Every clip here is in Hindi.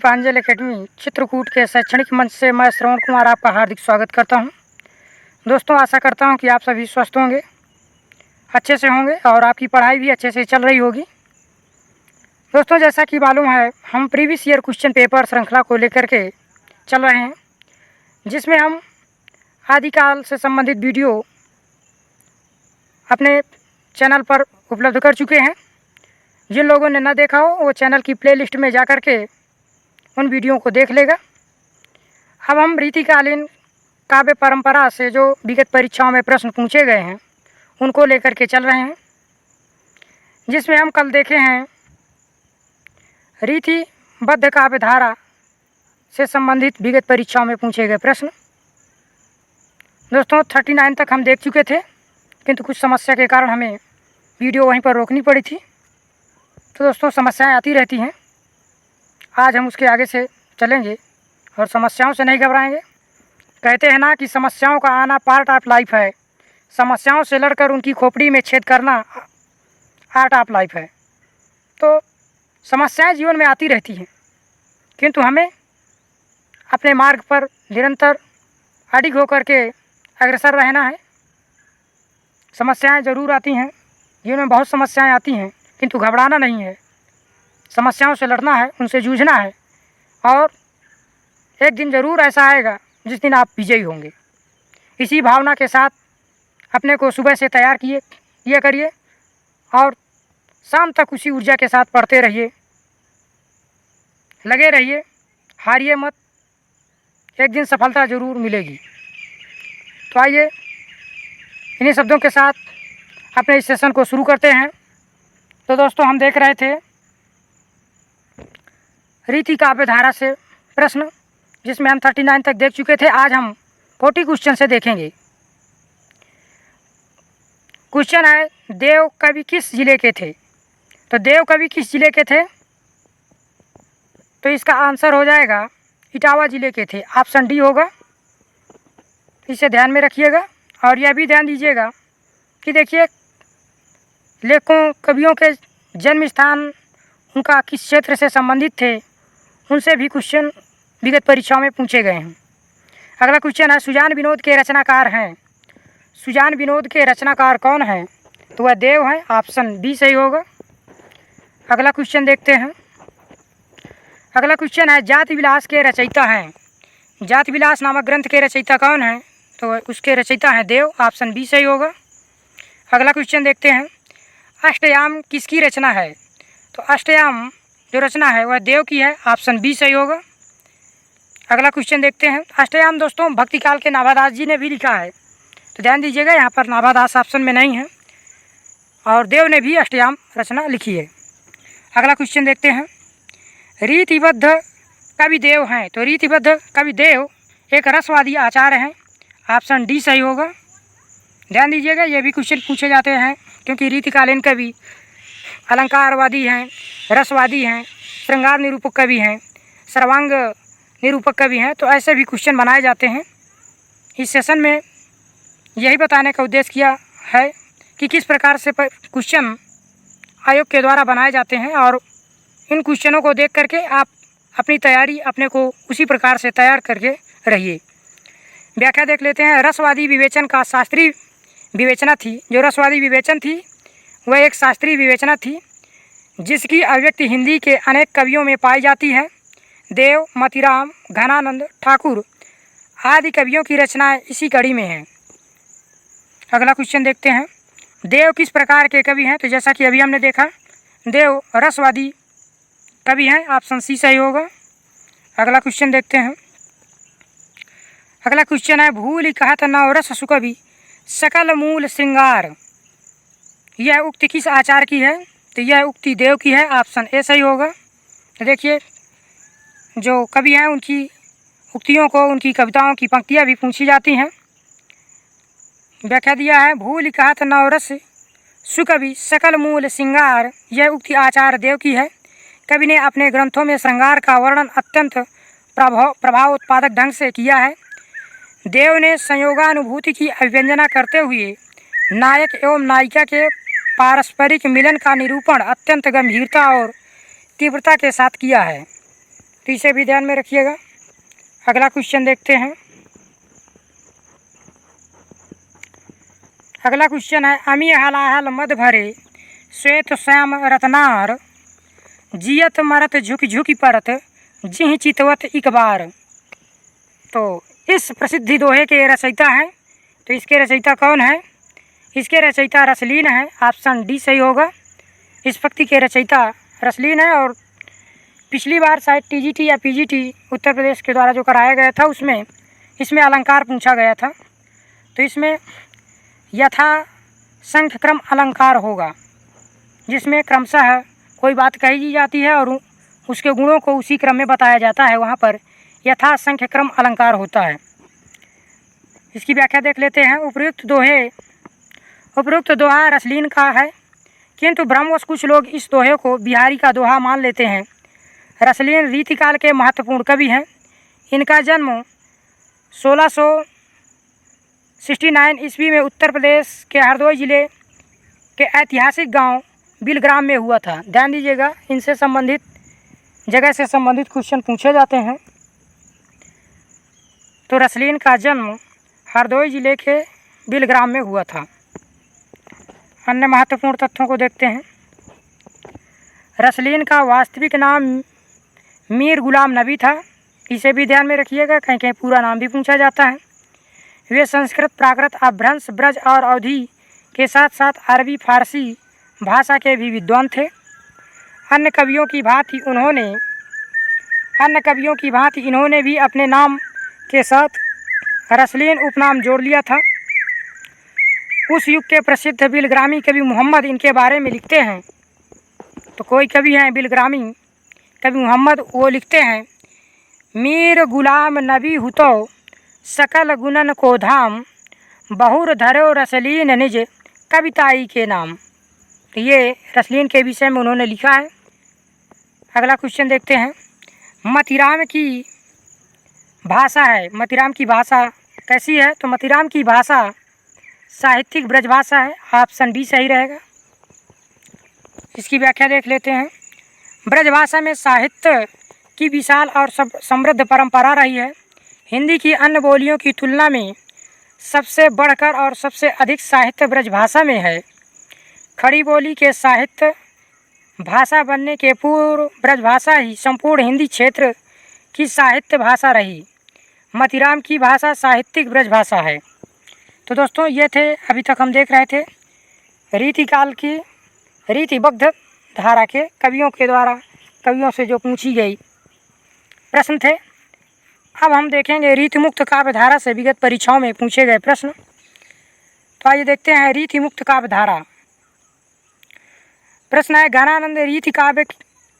दीपांजलि एकेडमी चित्रकूट के शैक्षणिक मंच से मैं श्रवण कुमार आपका हार्दिक स्वागत करता हूं। दोस्तों, आशा करता हूं कि आप सभी स्वस्थ होंगे, अच्छे से होंगे और आपकी पढ़ाई भी अच्छे से चल रही होगी। दोस्तों, जैसा कि मालूम है, हम प्रीवियस ईयर क्वेश्चन पेपर श्रृंखला को लेकर के चल रहे हैं, जिसमें हम आदिकाल से संबंधित वीडियो अपने चैनल पर उपलब्ध कर चुके हैं। जिन लोगों ने न देखा हो वो चैनल की प्लेलिस्ट में जा कर के उन वीडियो को देख लेगा। अब हम रीतिकालीन काव्य परंपरा से जो विगत परीक्षाओं में प्रश्न पूछे गए हैं उनको लेकर के चल रहे हैं, जिसमें हम कल देखे हैं रीतिबद्ध काव्य धारा से संबंधित विगत परीक्षाओं में पूछे गए प्रश्न। दोस्तों, 39 तक हम देख चुके थे, किंतु कुछ समस्या के कारण हमें वीडियो वहीं पर रोकनी पड़ी थी। तो दोस्तों, समस्याएं आती रहती हैं। आज हम उसके आगे से चलेंगे और समस्याओं से नहीं घबराएंगे। कहते हैं ना कि समस्याओं का आना पार्ट ऑफ लाइफ है, समस्याओं से लड़कर उनकी खोपड़ी में छेद करना आर्ट ऑफ लाइफ है। तो समस्याएं जीवन में आती रहती हैं, किंतु हमें अपने मार्ग पर निरंतर अडिग होकर के अग्रसर रहना है। समस्याएं ज़रूर आती हैं, जीवन में बहुत समस्याएं आती हैं, किंतु घबराना नहीं है। समस्याओं से लड़ना है, उनसे जूझना है और एक दिन ज़रूर ऐसा आएगा जिस दिन आप विजयी होंगे। इसी भावना के साथ अपने को सुबह से तैयार किया करिए और शाम तक उसी ऊर्जा के साथ पढ़ते रहिए, लगे रहिए, हारिए मत, एक दिन सफलता ज़रूर मिलेगी। तो आइए इन्हीं शब्दों के साथ अपने इस सेशन को शुरू करते हैं। तो दोस्तों, हम देख रहे थे रीति काव्य धारा से प्रश्न, जिसमें हम 39 तक देख चुके थे। आज हम 40 क्वेश्चन से देखेंगे। क्वेश्चन है, देव कवि किस जिले के थे? तो देव कवि किस जिले के थे? तो इसका आंसर हो जाएगा इटावा जिले के थे। ऑप्शन डी होगा। इसे ध्यान में रखिएगा और यह भी ध्यान दीजिएगा कि देखिए, लेखकों कवियों के जन्म स्थान उनका किस क्षेत्र से संबंधित थे, उनसे भी क्वेश्चन विगत परीक्षाओं में पूछे गए हैं। अगला क्वेश्चन है, सुजान विनोद के रचनाकार हैं। सुजान विनोद के रचनाकार कौन हैं? तो वह देव हैं। ऑप्शन बी सही होगा। अगला क्वेश्चन देखते हैं। अगला क्वेश्चन है, जाति विलास के रचयिता हैं। जाति विलास नामक ग्रंथ के रचयिता कौन हैं? तो उसके रचयिता हैं देव। ऑप्शन बी सही होगा। अगला क्वेश्चन देखते हैं, अष्टयाम किसकी रचना है? तो अष्टयाम जो रचना है वह देव की है। ऑप्शन बी सही होगा। अगला क्वेश्चन देखते हैं। अष्टयाम दोस्तों भक्तिकाल के नाभादास जी ने भी लिखा है, तो ध्यान दीजिएगा, यहाँ पर नाभादास ऑप्शन में नहीं है और देव ने भी अष्टयाम रचना लिखी है। अगला क्वेश्चन देखते हैं, रीतिबद्ध कवि देव हैं। तो रीतिबद्ध कवि देव एक रसवादी आचार्य हैं। ऑप्शन डी सही होगा। ध्यान दीजिएगा, ये भी क्वेश्चन पूछे जाते हैं, क्योंकि रीतिकालीन कवि अलंकारवादी हैं, रसवादी हैं, श्रृंगार निरूपक कवि हैं, सर्वांग निरूपक कवि हैं। तो ऐसे भी क्वेश्चन बनाए जाते हैं। इस सेशन में यही बताने का उद्देश्य किया है कि किस प्रकार से क्वेश्चन आयोग के द्वारा बनाए जाते हैं और इन क्वेश्चनों को देख करके आप अपनी तैयारी अपने को उसी प्रकार से तैयार करके रहिए। व्याख्या देख लेते हैं। रसवादी विवेचन का शास्त्रीय विवेचना थी। जो रसवादी विवेचन थी वह एक शास्त्रीय विवेचना थी, जिसकी अभिव्यक्ति हिंदी के अनेक कवियों में पाई जाती है। देव, मतिराम, घनानंद, ठाकुर आदि कवियों की रचनाएं इसी कड़ी में हैं। अगला क्वेश्चन देखते हैं, देव किस प्रकार के कवि हैं? तो जैसा कि अभी हमने देखा, देव रसवादी कवि हैं। ऑप्शन सी सही होगा। अगला क्वेश्चन देखते हैं। अगला क्वेश्चन है, भूल कहत नवरस सुकवि सकल मूल श्रृंगार। यह उक्ति किस आचार्य की है? तो यह उक्ति देव की है। ऑप्शन ए सही होगा। तो देखिए, जो कवि हैं उनकी उक्तियों को, उनकी कविताओं की पंक्तियाँ भी पूछी जाती हैं। व्याख्या दिया है, भूल कहत नवरस सुकवि सकल मूल श्रृंगार। यह उक्ति आचार्य देव की है। कवि ने अपने ग्रंथों में श्रृंगार का वर्णन अत्यंत प्रभाव उत्पादक ढंग से किया है। देव ने संयोगानुभूति की अभिव्यंजना करते हुए नायक एवं नायिका के पारस्परिक मिलन का निरूपण अत्यंत गंभीरता और तीव्रता के साथ किया है। तो इसे भी ध्यान में रखिएगा। अगला क्वेश्चन देखते हैं। अगला क्वेश्चन है, अमी हलाहल मद भरे श्वेत श्याम रत्नार जियत मरत झुक झुकी परत जिह चितवत एक बार। तो इस प्रसिद्धि दोहे के रचयिता हैं, तो इसके रचयिता कौन है? इसके रचयिता रसलीन है। ऑप्शन डी सही होगा। इस पंक्ति के रचयिता रसलीन है और पिछली बार शायद टीजीटी या पीजीटी उत्तर प्रदेश के द्वारा जो कराया गया था उसमें इसमें अलंकार पूछा गया था। तो इसमें यथा संख्य क्रम अलंकार होगा, जिसमें क्रमशः कोई बात कही जाती है और उसके गुणों को उसी क्रम में बताया जाता है, वहाँ पर यथा संख्य क्रम अलंकार होता है। इसकी व्याख्या देख लेते हैं। उपयुक्त दोहा रसलीन का है, किंतु भ्रमवश कुछ लोग इस दोहे को बिहारी का दोहा मान लेते हैं। रसलीन रीतिकाल के महत्वपूर्ण कवि हैं। इनका जन्म 1669 ईस्वी में उत्तर प्रदेश के हरदोई जिले के ऐतिहासिक गांव बिलग्राम में हुआ था। ध्यान दीजिएगा, इनसे संबंधित जगह से संबंधित क्वेश्चन पूछे जाते हैं। तो रसलीन का जन्म हरदोई जिले के बिलग्राम में हुआ था। अन्य महत्वपूर्ण तथ्यों को देखते हैं। रसलीन का वास्तविक नाम मीर गुलाम नबी था। इसे भी ध्यान में रखिएगा, कहीं कहीं पूरा नाम भी पूछा जाता है। वे संस्कृत, प्राकृत, अपभ्रंश, ब्रज और अवधी के साथ साथ अरबी फारसी भाषा के भी विद्वान थे। अन्य कवियों की भांति इन्होंने भी अपने नाम के साथ रसलीन उपनाम जोड़ लिया था। उस युग के प्रसिद्ध बिलग्रामी कवि मोहम्मद इनके बारे में लिखते हैं। तो कोई कवि हैं बिलग्रामी कवि मोहम्मद, वो लिखते हैं, मीर गुलाम नबी हुतो सकल गुणन को धाम बहुर धरो रसलीन निज कविताई के नाम। तो ये रसलीन के विषय में उन्होंने लिखा है। अगला क्वेश्चन देखते हैं। मतिराम की भाषा है, मतिराम की भाषा कैसी है? तो मतिराम की भाषा साहित्यिक ब्रज भाषा है। ऑप्शन डी सही रहेगा। इसकी व्याख्या देख लेते हैं। ब्रज भाषा में साहित्य की विशाल और समृद्ध परंपरा रही है। हिंदी की अन्य बोलियों की तुलना में सबसे बढ़कर और सबसे अधिक साहित्य ब्रज भाषा में है। खड़ी बोली के साहित्य भाषा बनने के पूर्व ब्रज भाषा ही संपूर्ण हिंदी क्षेत्र की साहित्य भाषा रही। मतिराम की भाषा साहित्यिक ब्रज भाषा है। तो दोस्तों, ये थे अभी तक हम देख रहे थे रीतिकाल की रीतिबद्ध धारा के कवियों से जो पूछी गई प्रश्न थे। अब हम देखेंगे रीतिमुक्त काव्य धारा से विगत परीक्षाओं में पूछे गए प्रश्न। तो आइए देखते हैं रीतिमुक्त काव्य धारा। प्रश्न है, ज्ञानानंद रीति काव्य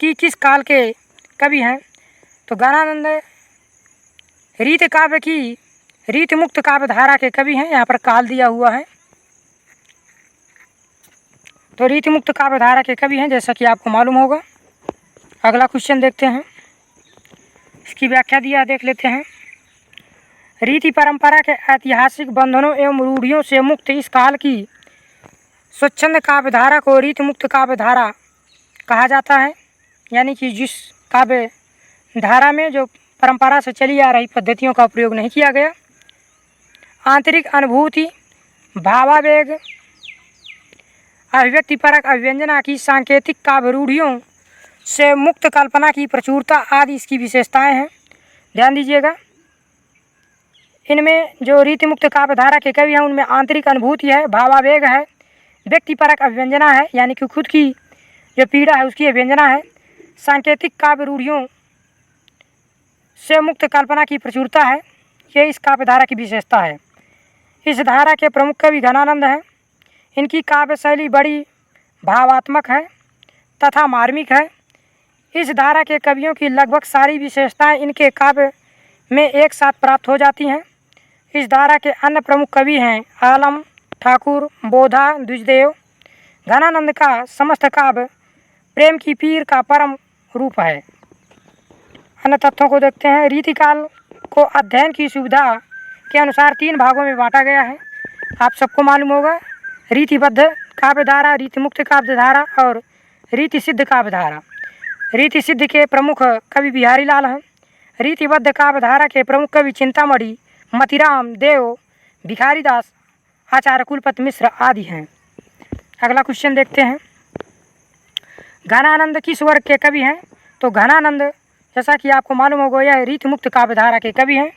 की किस काल के कवि हैं? तो ज्ञानानंद रीति काव्य की रीतिमुक्त काव्य धारा के कवि हैं। यहाँ पर काल दिया हुआ है। तो रीतिमुक्त काव्य धारा के कवि हैं, जैसा कि आपको मालूम होगा। अगला क्वेश्चन देखते हैं। इसकी व्याख्या दिया देख लेते हैं। रीति परंपरा के ऐतिहासिक बंधनों एवं रूढ़ियों से मुक्त इस काल की स्वच्छंद काव्य धारा को रीतिमुक्त काव्य धारा कहा जाता है। यानी कि जिस काव्य धारा में जो परंपरा से चली आ रही पद्धतियों का प्रयोग नहीं किया गया, आंतरिक अनुभूति, भावावेग, अभिव्यक्तिपरक अभिव्यंजना की सांकेतिक काव्य रूढ़ियों से मुक्त कल्पना की प्रचुरता आदि इसकी विशेषताएं हैं। ध्यान दीजिएगा, इनमें जो रीतिमुक्त काव्य धारा के कवि हैं उनमें आंतरिक अनुभूति है, भावावेग है, व्यक्तिपरक अभिव्यंजना है, यानी कि खुद की जो पीड़ा है उसकी अभिव्यंजना है, सांकेतिक काव्य रूढ़ियों से मुक्त कल्पना की प्रचुरता है। ये इस काव्य धारा की विशेषता है। इस धारा के प्रमुख कवि घनानंद हैं। इनकी काव्य शैली बड़ी भावात्मक है तथा मार्मिक है। इस धारा के कवियों की लगभग सारी विशेषताएं इनके काव्य में एक साथ प्राप्त हो जाती हैं। इस धारा के अन्य प्रमुख कवि हैं आलम, ठाकुर, बोधा, द्विजदेव। घनानंद का समस्त काव्य प्रेम की पीर का परम रूप है। अन्य तथ्यों को देखते हैं। रीतिकाल को अध्ययन की सुविधा के अनुसार 3 भागों में बांटा गया है। आप सबको मालूम होगा, रीतिबद्ध काव्य धारा, रीतिमुक्त काव्य धारा और रीति सिद्ध काव्य धारा। रीति सिद्ध के प्रमुख कवि बिहारी लाल हैं। रीतिबद्ध काव्यधारा के प्रमुख कवि चिंतामणि, मतीराम, देव, भिखारी दास, आचार्य कुलपति मिश्र आदि हैं। अगला क्वेश्चन देखते हैं, घनानंद किस वर्ग के कवि हैं? तो घनानंद जैसा कि आपको मालूम होगा यह रीति मुक्त काव्यधारा के कवि हैं।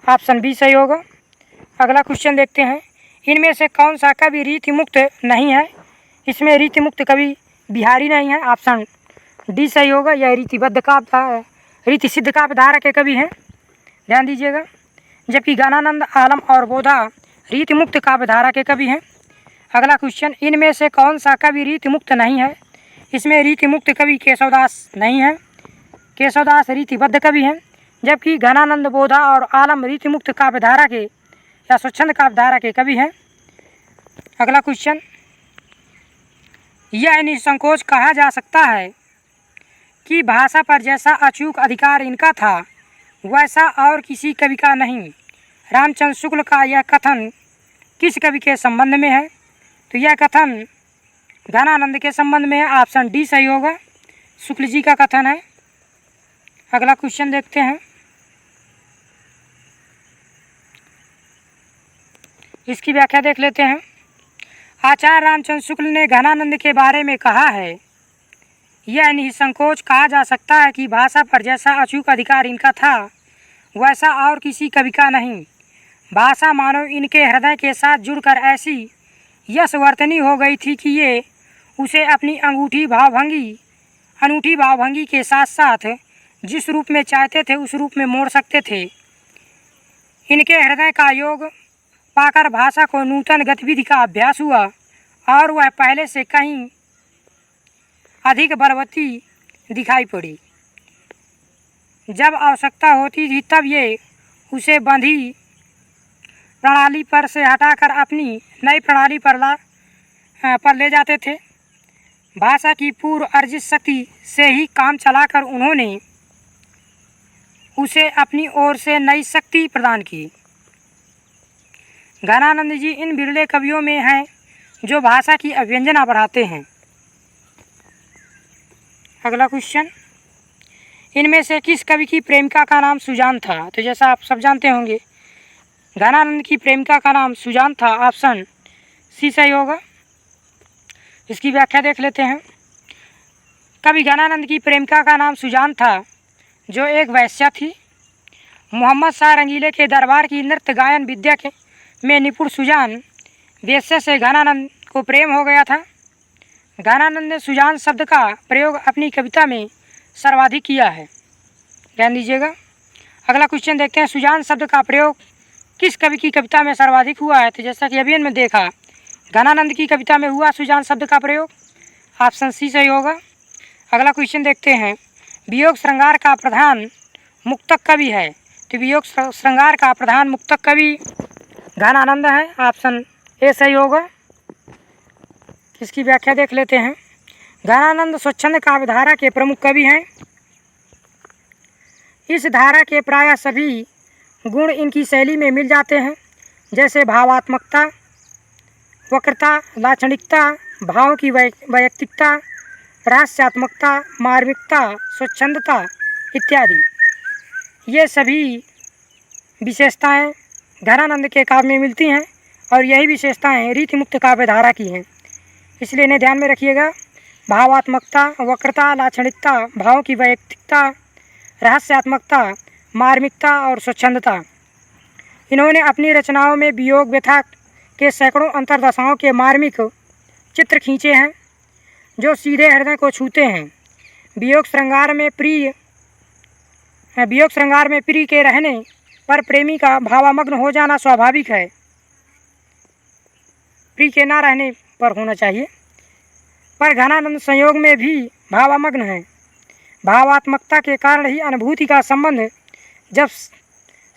ऑप्शन बी सही होगा। अगला क्वेश्चन देखते हैं, इनमें से कौन सा कवि रीति मुक्त नहीं है? इसमें रीति मुक्त कवि बिहारी नहीं है। ऑप्शन डी सही होगा। यह रीति सिद्ध काव्यधारा के कवि हैं, ध्यान दीजिएगा। जबकि ज्ञानानंद, आलम और बोधा रीति मुक्त काव्यधारा के कवि हैं। अगला क्वेश्चन, इनमें से कौन सा कवि रीति मुक्त नहीं है? इसमें रीति मुक्त कवि केशवदास नहीं है। केशवदास रीतिबद्ध कवि हैं, जबकि घनानंद, बोधा और आलम रीति मुक्त काव्यधारा के या स्वच्छंद काव्यधारा के कवि हैं। अगला क्वेश्चन, यह निसंकोच कहा जा सकता है कि भाषा पर जैसा अचूक अधिकार इनका था वैसा और किसी कवि का नहीं। रामचंद्र शुक्ल का यह कथन किस कवि के संबंध में है? तो यह कथन घनानंद के संबंध में है। ऑप्शन डी सही होगा। शुक्ल जी का कथन है। अगला क्वेश्चन देखते हैं, इसकी व्याख्या देख लेते हैं। आचार्य रामचंद्र शुक्ल ने घनानंद के बारे में कहा है, यह निसंकोच कहा जा सकता है कि भाषा पर जैसा अचूक अधिकार इनका था वैसा और किसी कवि का नहीं। भाषा मानो इनके हृदय के साथ जुड़कर ऐसी यशवर्तनी हो गई थी कि ये उसे अपनी अनूठी भावभंगी के साथ साथ जिस रूप में चाहते थे उस रूप में मोड़ सकते थे। इनके हृदय का योग पाकर भाषा को नूतन गतिविधि का अभ्यास हुआ और वह पहले से कहीं अधिक बलवती दिखाई पड़ी। जब आवश्यकता होती थी तब ये उसे बंधी प्रणाली पर से हटाकर अपनी नई प्रणाली पर ले जाते थे। भाषा की पूर्व अर्जित शक्ति से ही काम चलाकर उन्होंने उसे अपनी ओर से नई शक्ति प्रदान की। घनानंद जी इन बिरले कवियों में हैं जो भाषा की अव्यंजना बढ़ाते हैं। अगला क्वेश्चन, इनमें से किस कवि की प्रेमिका का नाम सुजान था? तो जैसा आप सब जानते होंगे घनानंद की प्रेमिका का नाम सुजान था। ऑप्शन सी सही होगा। इसकी व्याख्या देख लेते हैं। कवि घनानंद की प्रेमिका का नाम सुजान था, जो एक वैश्या थी। मोहम्मद शाह रंगीले के दरबार की नृत्य गायन विद्या में निपुण सुजान वेश्या से घनानंद को प्रेम हो गया था। घनानंद ने सुजान शब्द का प्रयोग अपनी कविता में सर्वाधिक किया है, ध्यान दीजिएगा। अगला क्वेश्चन देखते हैं, सुजान शब्द का प्रयोग किस कवि की कविता में सर्वाधिक हुआ है? तो जैसा कि अभी हमने देखा घनानंद की कविता में हुआ सुजान शब्द का प्रयोग। ऑप्शन सी सही होगा। अगला क्वेश्चन देखते हैं, वियोग श्रृंगार का प्रधान मुक्तक कवि है। तो वियोग श्रृंगार का प्रधान मुक्तक कवि घनानंद है। ऑप्शन ए सही होगा। इसकी व्याख्या देख लेते हैं। घनानंद स्वच्छंद काव्यधारा के प्रमुख कवि हैं। इस धारा के प्रायः सभी गुण इनकी शैली में मिल जाते हैं, जैसे भावात्मकता, वक्रता, लाक्षणिकता, भाव की वैयक्तिकता, रहस्यात्मकता, मार्मिकता, स्वच्छंदता इत्यादि। ये सभी विशेषताएं घनानंद के काव्य में मिलती हैं और यही विशेषताएं रीति मुक्त काव्यधारा की हैं, इसलिए इन्हें ध्यान में रखिएगा। भावात्मकता, वक्रता, लाक्षणिकता, भाव की वैयक्तिकता, रहस्यात्मकता, मार्मिकता और स्वच्छंदता। इन्होंने अपनी रचनाओं में वियोग व्यथा के सैकड़ों अंतर्दशाओं के मार्मिक चित्र खींचे हैं जो सीधे हृदय को छूते हैं। वियोग श्रृंगार में प्रिय के रहने पर प्रेमी का भावामग्न हो जाना स्वाभाविक है। प्रिय के ना रहने पर होना चाहिए, पर घनानंद संयोग में भी भावामग्न है। भावात्मकता के कारण ही अनुभूति का संबंध जब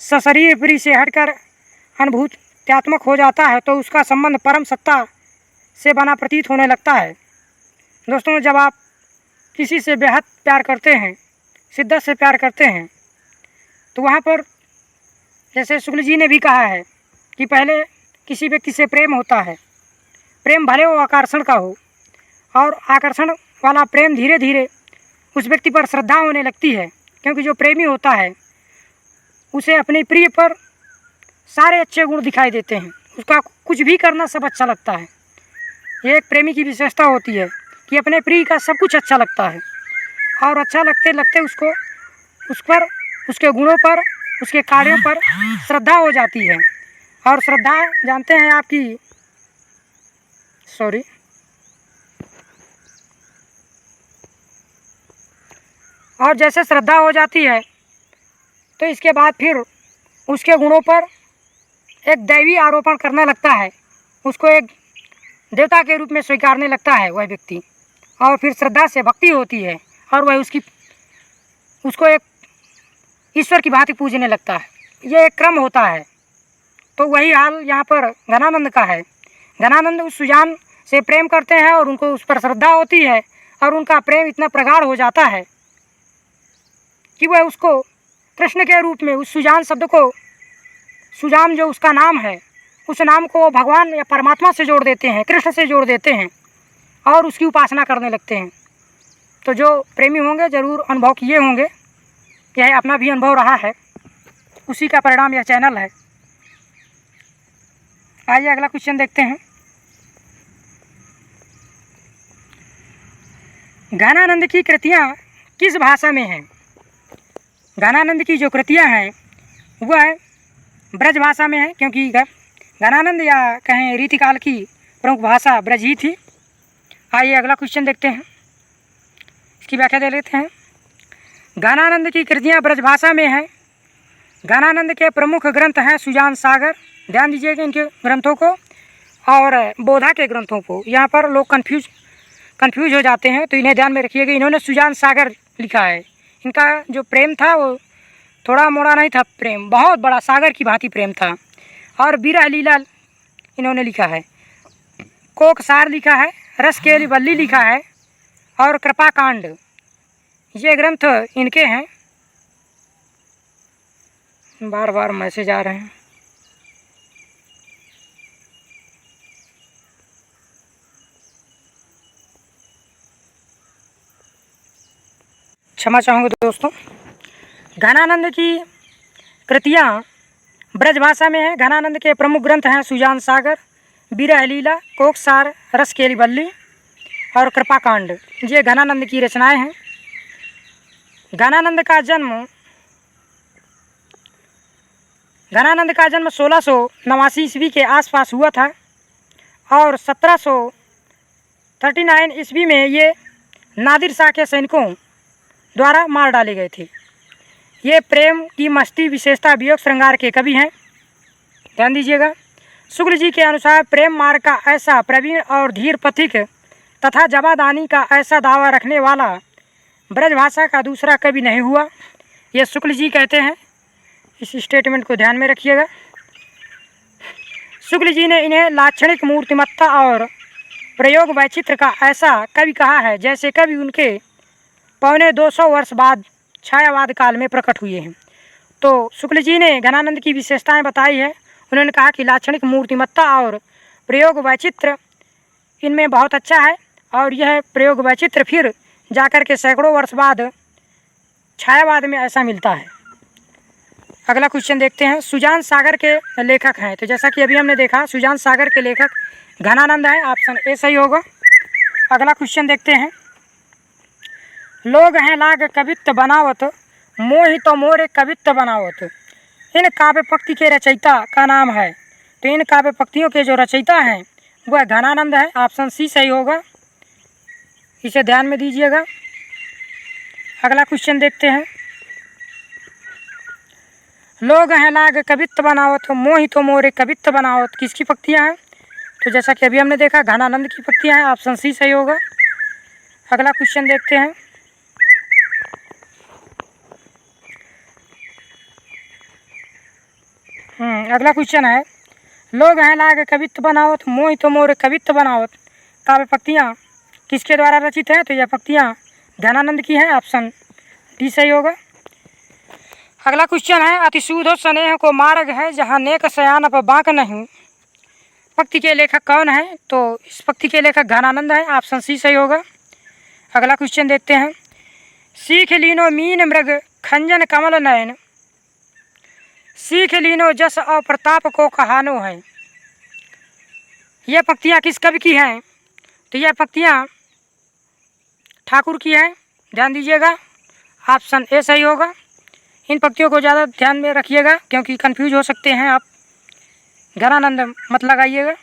सशरीर प्रिय से हटकर अनुभूत्यात्मक हो जाता है तो उसका संबंध परम सत्ता से बना प्रतीत होने लगता है। दोस्तों, जब आप किसी से बेहद प्यार करते हैं, शिद्दत से प्यार करते हैं, तो वहाँ पर जैसे शुक्ल जी ने भी कहा है कि पहले किसी व्यक्ति से प्रेम होता है। प्रेम भले वो आकर्षण का हो, और आकर्षण वाला प्रेम धीरे धीरे उस व्यक्ति पर श्रद्धा होने लगती है, क्योंकि जो प्रेमी होता है उसे अपने प्रिय पर सारे अच्छे गुण दिखाई देते हैं, उसका कुछ भी करना सब अच्छा लगता है। ये एक प्रेमी की विशेषता होती है कि अपने प्रिय का सब कुछ अच्छा लगता है, और अच्छा लगते लगते उसको उस पर, उसके गुणों पर, उसके कार्यों पर श्रद्धा हो जाती है। और श्रद्धा जानते हैं आपकी, सॉरी, और जैसे श्रद्धा हो जाती है तो इसके बाद फिर उसके गुणों पर एक दैवी आरोपण करने लगता है, उसको एक देवता के रूप में स्वीकारने लगता है वह व्यक्ति, और फिर श्रद्धा से भक्ति होती है और वह उसको एक ईश्वर की भांति पूजने लगता है। यह एक क्रम होता है। तो वही हाल यहाँ पर घनानंद का है। घनानंद उस सुजान से प्रेम करते हैं और उनको उस पर श्रद्धा होती है, और उनका प्रेम इतना प्रगाढ़ हो जाता है कि वह उसको कृष्ण के रूप में, उस सुजान शब्द को, सुजान जो उसका नाम है, उस नाम को भगवान या परमात्मा से जोड़ देते हैं, कृष्ण से जोड़ देते हैं, और उसकी उपासना करने लगते हैं। तो जो प्रेमी होंगे ज़रूर अनुभव किए होंगे, यह अपना भी अनुभव रहा है, उसी का परिणाम यह चैनल है। आइए अगला क्वेश्चन देखते हैं। घनानंद की कृतियाँ किस भाषा में हैं? घनानंद की जो कृतियाँ हैं वह ब्रज भाषा में है, क्योंकि घनानंद या कहें रीतिकाल की प्रमुख भाषा ब्रज ही थी। आइए अगला क्वेश्चन देखते हैं, इसकी व्याख्या दे लेते हैं। घनानंद की कृतियाँ ब्रज भाषा में हैं। घनानंद के प्रमुख ग्रंथ हैं सुजान सागर, ध्यान दीजिएगा इनके ग्रंथों को, और बोधा के ग्रंथों को। यहाँ पर लोग कन्फ्यूज हो जाते हैं, तो इन्हें ध्यान में रखिएगा। इन्होंने सुजान सागर लिखा है। इनका जो प्रेम था वो थोड़ा मोड़ा नहीं था, प्रेम बहुत बड़ा सागर की भांति प्रेम था। और विरह लीला इन्होंने लिखा है, कोकसार लिखा है, रस केली बल्ली लिखा है, और कृपा कांड, ये ग्रंथ इनके हैं। बार बार मैसेज आ रहे हैं, क्षमा चाहूँगा दोस्तों। घनानंद की कृतियाँ ब्रज भाषा में है। घनानंद के प्रमुख ग्रंथ हैं सुजान सागर, विरह लीला, कोकसार, रस केली बल्ली और कृपा कांड, ये घनानंद की रचनाएं हैं। घनानंद का जन्म 1689 ईस्वी के आसपास हुआ था, और 1739 ईस्वी में ये नादिर शाह के सैनिकों द्वारा मार डाले गए थे। ये प्रेम की मस्ती, विशेषता, वियोग, श्रृंगार के कवि हैं, ध्यान दीजिएगा। शुक्ल जी के अनुसार प्रेम मार्ग का ऐसा प्रवीण और धीर पथिक तथा जवादानी का ऐसा दावा रखने वाला ब्रजभाषा का दूसरा कवि नहीं हुआ, ये शुक्ल जी कहते हैं। इस स्टेटमेंट को ध्यान में रखिएगा। शुक्ल जी ने इन्हें लाक्षणिक मूर्तिमत्ता और प्रयोग वैचित्र का ऐसा कवि कहा है जैसे कवि उनके 250 वर्ष बाद छायावाद काल में प्रकट हुए हैं। तो शुक्ल जी ने घनानंद की विशेषताएं बताई है। उन्होंने कहा कि लाक्षणिक मूर्तिमत्ता और प्रयोग वैचित्र इनमें बहुत अच्छा है, और यह प्रयोग वैचित्र फिर जाकर के सैकड़ों वर्ष बाद छायावाद में ऐसा मिलता है। अगला क्वेश्चन देखते हैं। सुजान सागर के लेखक हैं, तो जैसा कि अभी हमने देखा सुजान सागर के लेखक घनानंद हैं, ऑप्शन ए सही होगा। अगला क्वेश्चन देखते हैं। लोग हैं लाग कवित्त बनावत, मोहि तो मोरे कवित्त बनावत, इन काव्य पंक्ति के रचयिता का नाम है। तो इन काव्य पंक्तियों के जो रचयिता हैं वह घनानंद है, ऑप्शन सी सही होगा, इसे ध्यान में दीजिएगा। अगला क्वेश्चन देखते हैं। लोग हैं लाग कवित्त बनावत, मोहि तो मोरे कवित्त बनावत, किसकी पंक्तियाँ हैं? तो जैसा कि अभी हमने देखा घनानंद की पंक्तियाँ हैं, ऑप्शन सी सही होगा। अगला क्वेश्चन देखते हैं। अगला क्वेश्चन है। लोग हैं लाग कवित्त बनावत, मोहि तो मोर कवित्त बनावत, काव्य पंक्तियाँ किसके द्वारा रचित हैं? तो यह पंक्तियाँ घनानंद की हैं, ऑप्शन डी सही होगा। अगला क्वेश्चन है। अतिशूधो स्नेह को मार्ग है, जहाँ नेक सयान पर बाँक नहीं, पंक्ति के लेखक कौन है? तो इस पंक्ति के लेखक घनानंद है, ऑप्शन सी सही होगा। अगला क्वेश्चन देखते हैं। सीख लीनो मीन मृग खंजन कमल नयन, सीख लीनो जस और प्रताप को कहानो है। ये पंक्तियाँ किस कवि की हैं? तो यह पंक्तियाँ ठाकुर की हैं। ध्यान दीजिएगा, ऑप्शन ए सही होगा। इन पंक्तियों को ज़्यादा ध्यान में रखिएगा क्योंकि कंफ्यूज हो सकते हैं आप, घनानंद मत लगाइएगा।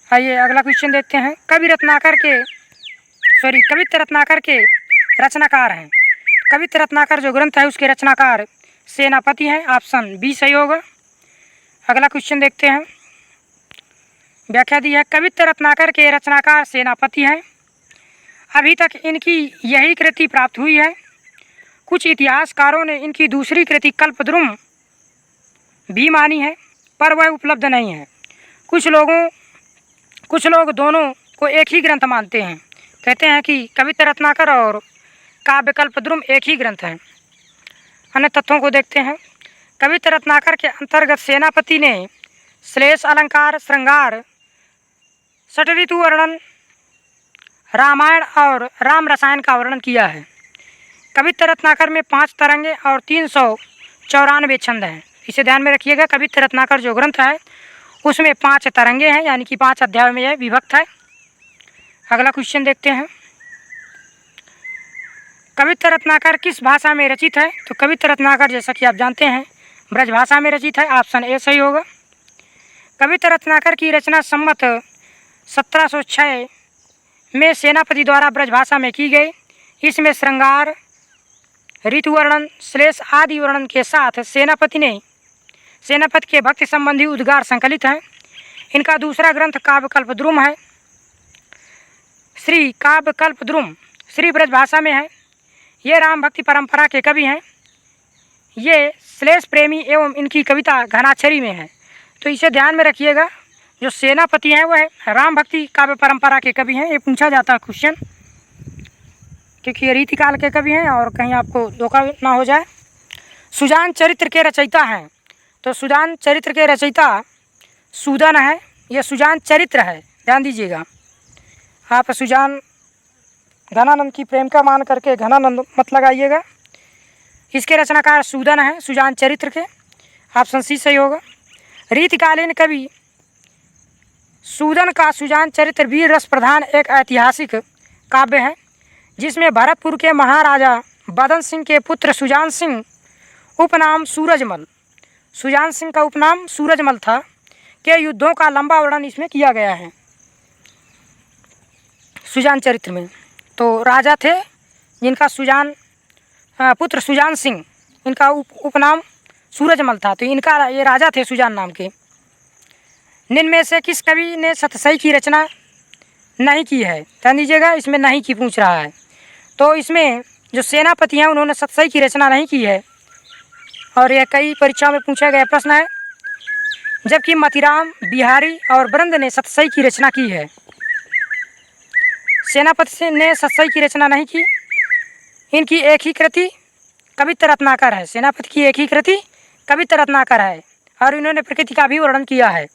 आइए अगला क्वेश्चन देखते हैं। कवित्त रत्नाकर के रचनाकार हैं। कवित्त रत्नाकर जो ग्रंथ है उसके रचनाकार सेनापति हैं। ऑप्शन बी सही होगा। अगला क्वेश्चन देखते हैं। व्याख्या दी है, कवित्त रत्नाकर के रचनाकार सेनापति हैं। अभी तक इनकी यही कृति प्राप्त हुई है। कुछ इतिहासकारों ने इनकी दूसरी कृति कल्पद्रुम भी मानी है, पर वह उपलब्ध नहीं है। कुछ लोग दोनों को एक ही ग्रंथ मानते हैं। कहते हैं कि कवित्त रत्नाकर और काव्य कल्पद्रुम एक ही ग्रंथ है। अन्य तथ्यों को देखते हैं। कवित्त रत्नाकर के अंतर्गत सेनापति ने श्लेष अलंकार, श्रृंगार, षट्ऋतु वर्णन, रामायण और राम रसायन का वर्णन किया है। कवित्त रत्नाकर में 5 तरंगे और 394 छंद हैं। इसे ध्यान में रखिएगा। कवित्त रत्नाकर जो ग्रंथ है उसमें 5 तरंगे हैं, यानी कि 5 अध्यायों में यह विभक्त है। अगला क्वेश्चन देखते हैं। कवित्त रत्नाकर किस भाषा में रचित है? तो कवित्त रत्नाकर जैसा कि आप जानते हैं ब्रज भाषा में रचित है। ऑप्शन ए सही होगा। कवित्त रत्नाकर की रचना संमत 1706 में सेनापति द्वारा ब्रज भाषा में की गई। इसमें श्रृंगार, ऋतुवर्णन, श्लेष आदि वर्णन के साथ सेनापति के भक्ति संबंधी उद्गार संकलित हैं। इनका दूसरा ग्रंथ काव्य कल्पद्रुम है। श्री काव्य कल्पद्रुम श्री ब्रज भाषा में है। ये राम भक्ति परंपरा के कवि हैं। ये श्लेष प्रेमी एवं इनकी कविता घनाक्षरी में है। तो इसे ध्यान में रखिएगा। जो सेनापति हैं वह राम भक्ति काव्य परंपरा के कवि हैं। ये पूछा जाता है क्वेश्चन, क्योंकि ये रीतिकाल के कवि हैं और कहीं आपको धोखा ना हो जाए। सुजान चरित्र के रचयिता हैं। तो सुजान चरित्र के रचयिता सूदन है। यह सुजान चरित्र है, ध्यान दीजिएगा। आप सुजान घनानंद की प्रेम का मान करके घनानंद मत लगाइएगा। इसके रचनाकार सूदन है, सुजान चरित्र के। ऑप्शन सी सही होगा। रीतिकालीन कवि सूदन का सुजान चरित्र वीर रस प्रधान एक ऐतिहासिक काव्य है, जिसमें भरतपुर के महाराजा बदन सिंह के पुत्र सुजान सिंह उपनाम सूरजमल, सुजान सिंह का उपनाम सूरजमल था, के युद्धों का लंबा वर्णन इसमें किया गया है सुजान चरित्र में। तो राजा थे जिनका पुत्र सुजान सिंह, इनका उपनाम सूरजमल था। तो ये राजा थे सुजान नाम के। निम्न में से किस कवि ने सतसई की रचना नहीं की है? ध्यान दीजिएगा, इसमें नहीं की पूछ रहा है। तो इसमें जो सेनापति हैं उन्होंने सतसई की रचना नहीं की है, और यह कई परीक्षा में पूछा गया प्रश्न है। जबकि मतिराम, बिहारी और ब्रंद ने सतसई की रचना की है। सेनापति ने सतसई की रचना नहीं की। इनकी एक ही कृति कवित्त रत्नाकर है। सेनापति की एक ही कृति कवित्त रत्नाकर है और इन्होंने प्रकृति का भी वर्णन किया है।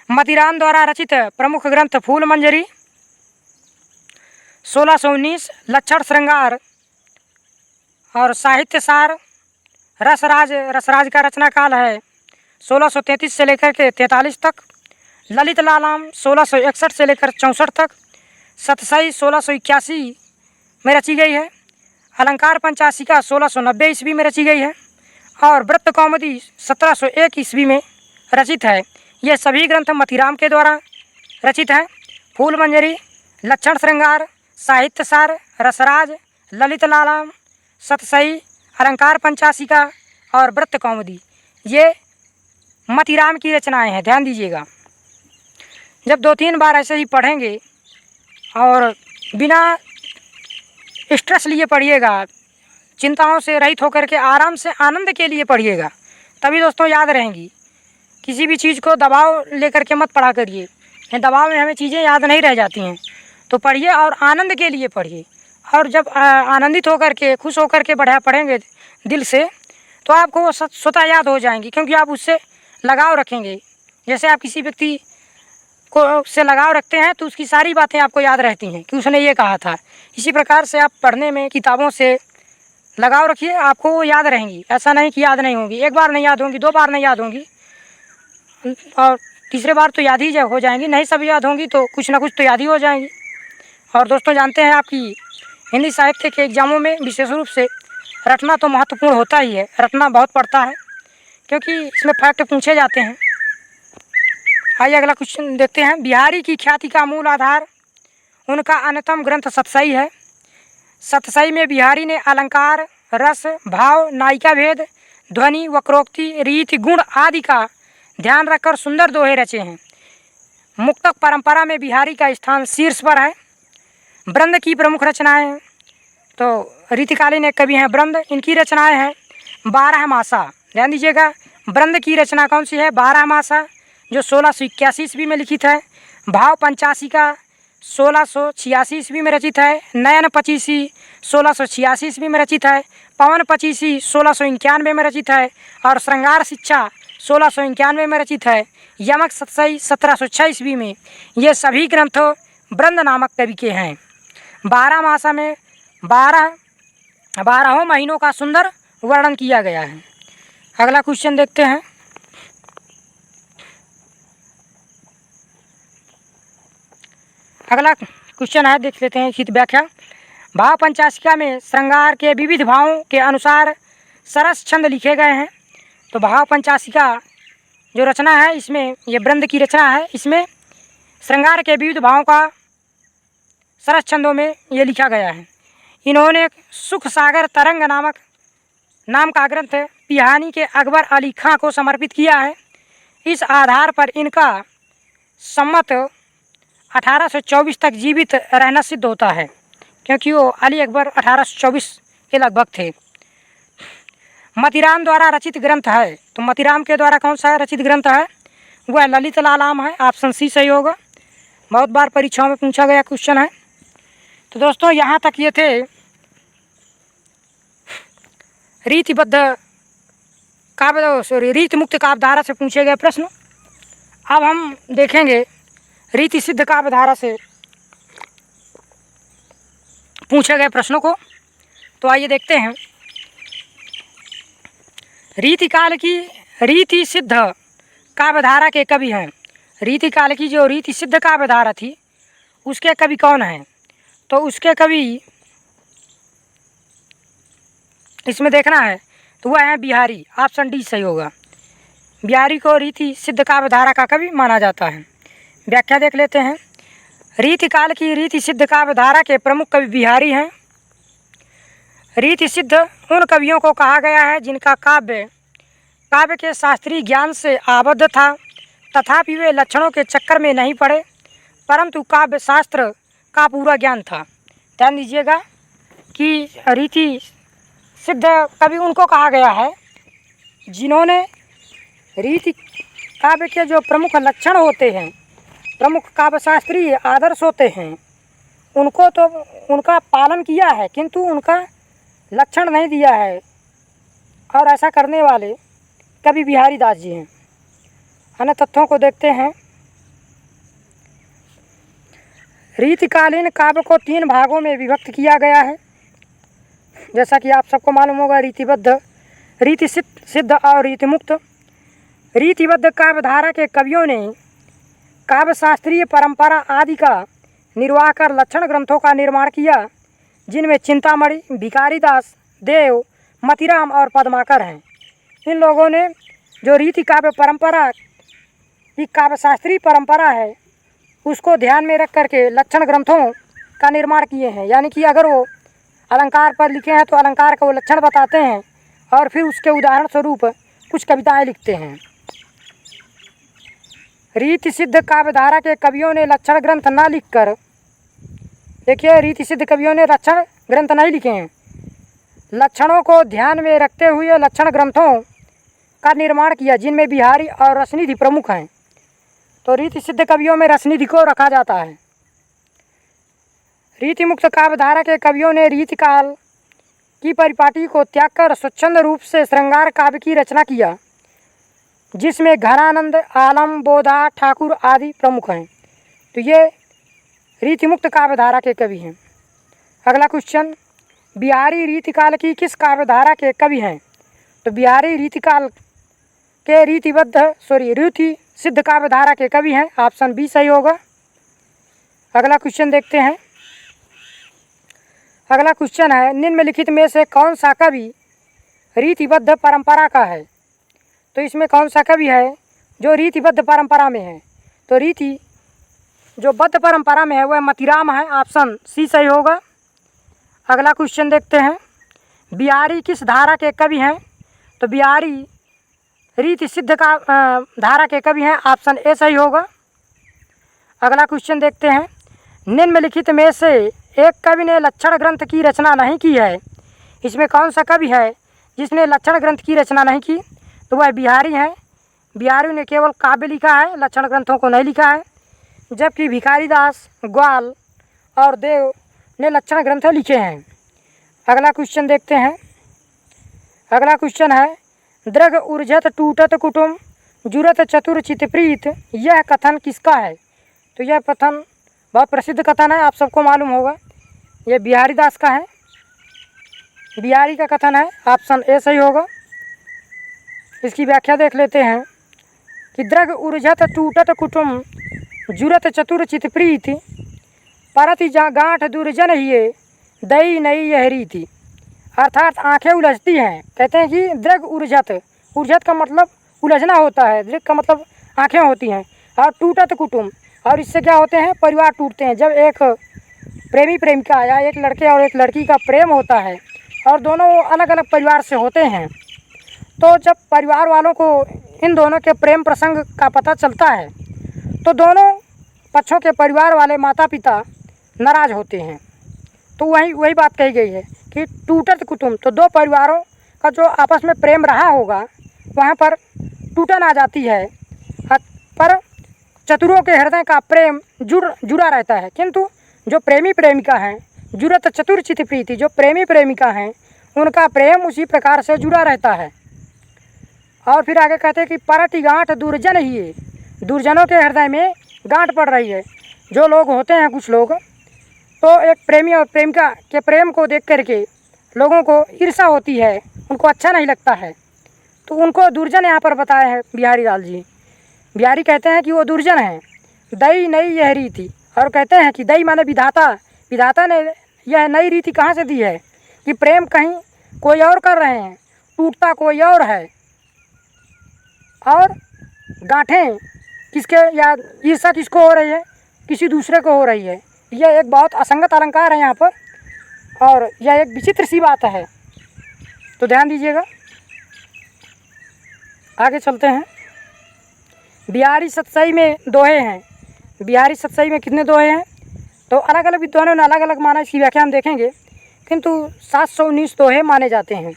मतिराम द्वारा रचित प्रमुख ग्रंथ फूल मंजरी 1619, लक्षण श्रृंगार और साहित्य सार, रसराज का रचना काल है 1633 से लेकर के 43 तक, ललित लालाम 1661 से लेकर 64 तक, सतसई 1681 में रची गई है, अलंकार पंचाशिका 1690 ईस्वी में रची गई है और व्रत कौमुदी 1701 ईस्वी में रचित है। ये सभी ग्रंथ मतिराम के द्वारा रचित हैं। फूल मंजरी, लक्षण श्रृंगार, साहित्य सार, रसराज, ललित लालाम, सतसई, अलंकार पंचाशिका और व्रत कौमुदी, ये मतिराम की रचनाएं हैं। ध्यान दीजिएगा। जब 2-3 बार ऐसे ही पढ़ेंगे और बिना स्ट्रेस लिए पढ़िएगा, चिंताओं से रहित होकर के आराम से आनंद के लिए पढ़िएगा, तभी दोस्तों याद रहेंगी। किसी भी चीज़ को दबाव लेकर के मत पढ़ा करिए। दबाव में हमें चीज़ें याद नहीं रह जाती हैं। तो पढ़िए और आनंद के लिए पढ़िए। और जब आनंदित होकर के, खुश होकर के पढ़ेंगे दिल से, तो आपको वो स्वतः याद हो जाएंगी, क्योंकि आप उससे लगाव रखेंगे। जैसे आप किसी व्यक्ति को से लगाव रखते हैं तो उसकी सारी बातें आपको याद रहती हैं कि उसने ये कहा था। इसी प्रकार से आप पढ़ने में किताबों से लगाव रखिए, आपको वो याद रहेंगी। ऐसा नहीं कि याद नहीं होंगी, एक बार नहीं याद होंगी, 2 बार नहीं याद होंगी और तीसरे बार तो याद ही हो जाएंगी। नहीं सब याद होंगी तो कुछ ना कुछ तो याद ही हो जाएंगी। और दोस्तों जानते हैं आपकी हिंदी साहित्य के एग्ज़ामों में विशेष रूप से रटना तो महत्वपूर्ण होता ही है, रटना बहुत पड़ता है क्योंकि इसमें फैक्ट पूछे जाते हैं। आइए अगला क्वेश्चन देखते हैं। बिहारी की ख्याति का मूल आधार उनका अन्यतम ग्रंथ सतसई है। सतसई में बिहारी ने अलंकार, रस, भाव, नायिका भेद, ध्वनि, वक्रोक्ति, रीति, गुण आदि का ध्यान रखकर सुंदर दोहे रचे हैं। मुक्तक परंपरा में बिहारी का स्थान शीर्ष पर है। ब्रंद की प्रमुख रचनाएं तो रीतिकालीन एक कवि हैं ब्रंद, इनकी रचनाएं हैं 12 मासा। ध्यान दीजिएगा, ब्रंद की रचना कौन सी है? 12 मासा, जो 1681 ईस्वी में लिखित है। भाव पंचासी का 1686 ईस्वी में रचित है। नयन पचीसी 1686 ईस्वी में रचित है। पवन पचीसी 1691 में रचित है और श्रृंगार शिक्षा 1691 में रचित है। यमक सतसई 1706 ईस्वी में। ये सभी ग्रंथ ब्रंद नामक कवि के हैं। 12 मासा में 12 महीनों का सुंदर वर्णन किया गया है। अगला क्वेश्चन देखते हैं। अगला क्वेश्चन है, देख लेते हैं हित व्याख्या। भाव पंचाशिका में श्रृंगार के विविध भावों के अनुसार सरस छंद लिखे गए हैं। तो भाव पंचाशिका जो रचना है इसमें ये ब्रंद की रचना है, इसमें श्रृंगार के विविध भावों का सरस छंदों में ये लिखा गया है। इन्होंने सुख सागर तरंग नाम का ग्रंथ पिहानी के अकबर अली खां को समर्पित किया है। इस आधार पर इनका सम्मत 1824 तक जीवित रहना सिद्ध होता है क्योंकि वो अली अकबर 1824 के लगभग थे। मतीराम द्वारा रचित ग्रंथ है। तो मतीराम के द्वारा कौन सा रचित ग्रंथ है? वह ललित लालाम है। ऑप्शन सी सही होगा, बहुत बार परीक्षाओं में पूछा गया क्वेश्चन है। तो दोस्तों यहाँ तक ये थे रीति मुक्त काव्यधारा से पूछे गए प्रश्न। अब हम देखेंगे रीति सिद्ध काव्यधारा से पूछे गए प्रश्नों को। तो आइए देखते हैं। रीतिकाल की रीति सिद्ध काव्यधारा के कवि हैं। रीतिकाल की जो रीति सिद्ध काव्यधारा थी उसके कवि कौन हैं? तो उसके कवि इसमें देखना है तो वह है बिहारी। ऑप्शन डी सही होगा। बिहारी को रीति सिद्ध काव्यधारा का कवि माना जाता है। व्याख्या देख लेते हैं। रीतिकाल की रीति सिद्ध काव्यधारा के प्रमुख कवि बिहारी हैं। रीति सिद्ध उन कवियों को कहा गया है जिनका काव्य के शास्त्रीय ज्ञान से आबद्ध था, तथापि वे लक्षणों के चक्कर में नहीं पड़े, परंतु काव्य शास्त्र का पूरा ज्ञान था। ध्यान दीजिएगा कि रीति सिद्ध कवि उनको कहा गया है जिन्होंने रीति काव्य के जो प्रमुख लक्षण होते हैं, प्रमुख काव्य शास्त्रीय आदर्श होते हैं, उनको तो उनका पालन किया है किंतु उनका लक्षण नहीं दिया है। और ऐसा करने वाले कवि बिहारी दास जी हैं। अन्य तथ्यों को देखते हैं। रीतिकालीन काव्य को 3 भागों में विभक्त किया गया है। जैसा कि आप सबको मालूम होगा, रीतिबद्ध, रीति सिद्ध और रीतिमुक्त। रीतिबद्ध काव्यधारा के कवियों ने काव्य शास्त्रीय परंपरा आदि का निर्वाह कर लक्षण ग्रंथों का निर्माण किया, जिनमें चिंतामणि, भिखारीदास, देव, मतीराम और पद्माकर हैं। इन लोगों ने जो रीति काव्य परंपरा की काव्य शास्त्रीय परंपरा है उसको ध्यान में रख करके लक्षण ग्रंथों का निर्माण किए हैं। यानी कि अगर वो अलंकार पर लिखे हैं तो अलंकार का वो लक्षण बताते हैं और फिर उसके उदाहरण स्वरूप कुछ कविताएं लिखते हैं। रीति सिद्ध काव्यधारा के कवियों ने लक्षण ग्रंथ ना लिखकर, देखिए रीति सिद्ध कवियों ने लक्षण ग्रंथ नहीं लिखे हैं, लक्षणों को ध्यान में रखते हुए लक्षण ग्रंथों का निर्माण किया, जिनमें बिहारी और रसनिधि प्रमुख हैं। तो रीति सिद्ध कवियों में रसनिधि को रखा जाता है। रीति मुक्त काव्यधारा के कवियों ने रीतिकाल की परिपाटी को त्याग कर स्वच्छंद रूप से श्रृंगार काव्य की रचना किया, जिसमें घनानंद, आलम, बोधा, ठाकुर आदि प्रमुख हैं। तो ये रीतिमुक्त काव्यधारा के कवि हैं। अगला क्वेश्चन, बिहारी रीतिकाल की किस काव्यधारा के कवि हैं? तो बिहारी रीतिकाल के रीति सिद्ध काव्यधारा के कवि हैं। ऑप्शन बी सही होगा। अगला क्वेश्चन देखते हैं। अगला क्वेश्चन है, निम्नलिखित में से कौन सा कवि रीतिबद्ध परंपरा का है? तो इसमें कौन सा कवि है जो रीतिबद्ध परंपरा में है? तो रीति जो बद्ध परंपरा में है वह मतीराम है। ऑप्शन सी सही होगा। अगला क्वेश्चन देखते हैं, बिहारी किस धारा के कवि हैं? तो बिहारी रीति सिद्ध का धारा के कवि हैं। ऑप्शन ए सही होगा। अगला क्वेश्चन देखते हैं, निम्नलिखित में से एक कवि ने लक्षण ग्रंथ की रचना नहीं की है। इसमें कौन सा कवि है जिसने लक्षण ग्रंथ की रचना नहीं की? तो वह बिहारी हैं। बिहारी ने केवल काव्य लिखा है, लक्षण ग्रंथों को नहीं लिखा है, जबकि भिखारी दास, ग्वाल और देव ने लक्षण ग्रंथ लिखे हैं। अगला क्वेश्चन देखते हैं। अगला क्वेश्चन है, दृघ ऊर्जत टूटत कुटुम जुरत चतुर चितप्रीत, यह कथन किसका है? तो यह कथन बहुत प्रसिद्ध कथन है, आप सबको मालूम होगा। यह बिहारी दास का है, बिहारी का कथन है। ऑप्शन ए सही होगा। इसकी व्याख्या देख लेते हैं कि दृघ ऊर्जत टूटत कुटुम जुरत चतुर चितप्रीत, परति गांठ दुर्जन हिये दई नई यह रीति। अर्थात आंखें उलझती हैं। कहते हैं कि दृघ ऊर्जत, ऊर्जत का मतलब उलझना होता है, दृघ का मतलब आंखें होती हैं, और टूटत कुटुम, और इससे क्या होते हैं, परिवार टूटते हैं। जब एक प्रेमी प्रेमिका या एक लड़के और एक लड़की का प्रेम होता है और दोनों अलग अलग परिवार से होते हैं, तो जब परिवार वालों को इन दोनों के प्रेम प्रसंग का पता चलता है तो दोनों पक्षों के परिवार वाले माता पिता नाराज़ होते हैं। तो वही बात कही गई है कि टूटत कुटुम, तो दो परिवारों का जो आपस में प्रेम रहा होगा वहाँ पर टूटन आ जाती है, पर चतुरों के हृदय का प्रेम जुड़ा रहता है। किंतु जो प्रेमी प्रेमिका हैं, जुरत चतुर चित प्रीति, जो प्रेमी प्रेमिका हैं उनका प्रेम उसी प्रकार से जुड़ा रहता है। और फिर आगे कहते हैं कि परति गांठ दुर्जन ही है, दुर्जनों के हृदय में गांठ पड़ रही है। जो लोग होते हैं, कुछ लोग, तो एक प्रेमी और प्रेमिका के प्रेम को देख करके लोगों को ईर्ष्या होती है, उनको अच्छा नहीं लगता है, तो उनको दुर्जन यहाँ पर बताए हैं बिहारी लाल जी। बिहारी कहते हैं कि वो दुर्जन हैं। दई नई यह रीति, और कहते हैं कि दई माने विधाता, विधाता ने यह नई रीति कहाँ से दी है कि प्रेम कहीं कोई और कर रहे हैं, टूटता कोई और है, और गांठें किसके या ईर्ष्या किसको हो रही है, किसी दूसरे को हो रही है। यह एक बहुत असंगत अलंकार है यहाँ पर, और यह एक विचित्र सी बात है, तो ध्यान दीजिएगा। आगे चलते हैं। बिहारी सतसई में दोहे हैं। बिहारी सतसई में कितने दोहे हैं? तो अलग अलग विद्वानों ने अलग अलग माना, इसकी व्याख्या हम देखेंगे, किंतु 719 दोहे माने जाते हैं।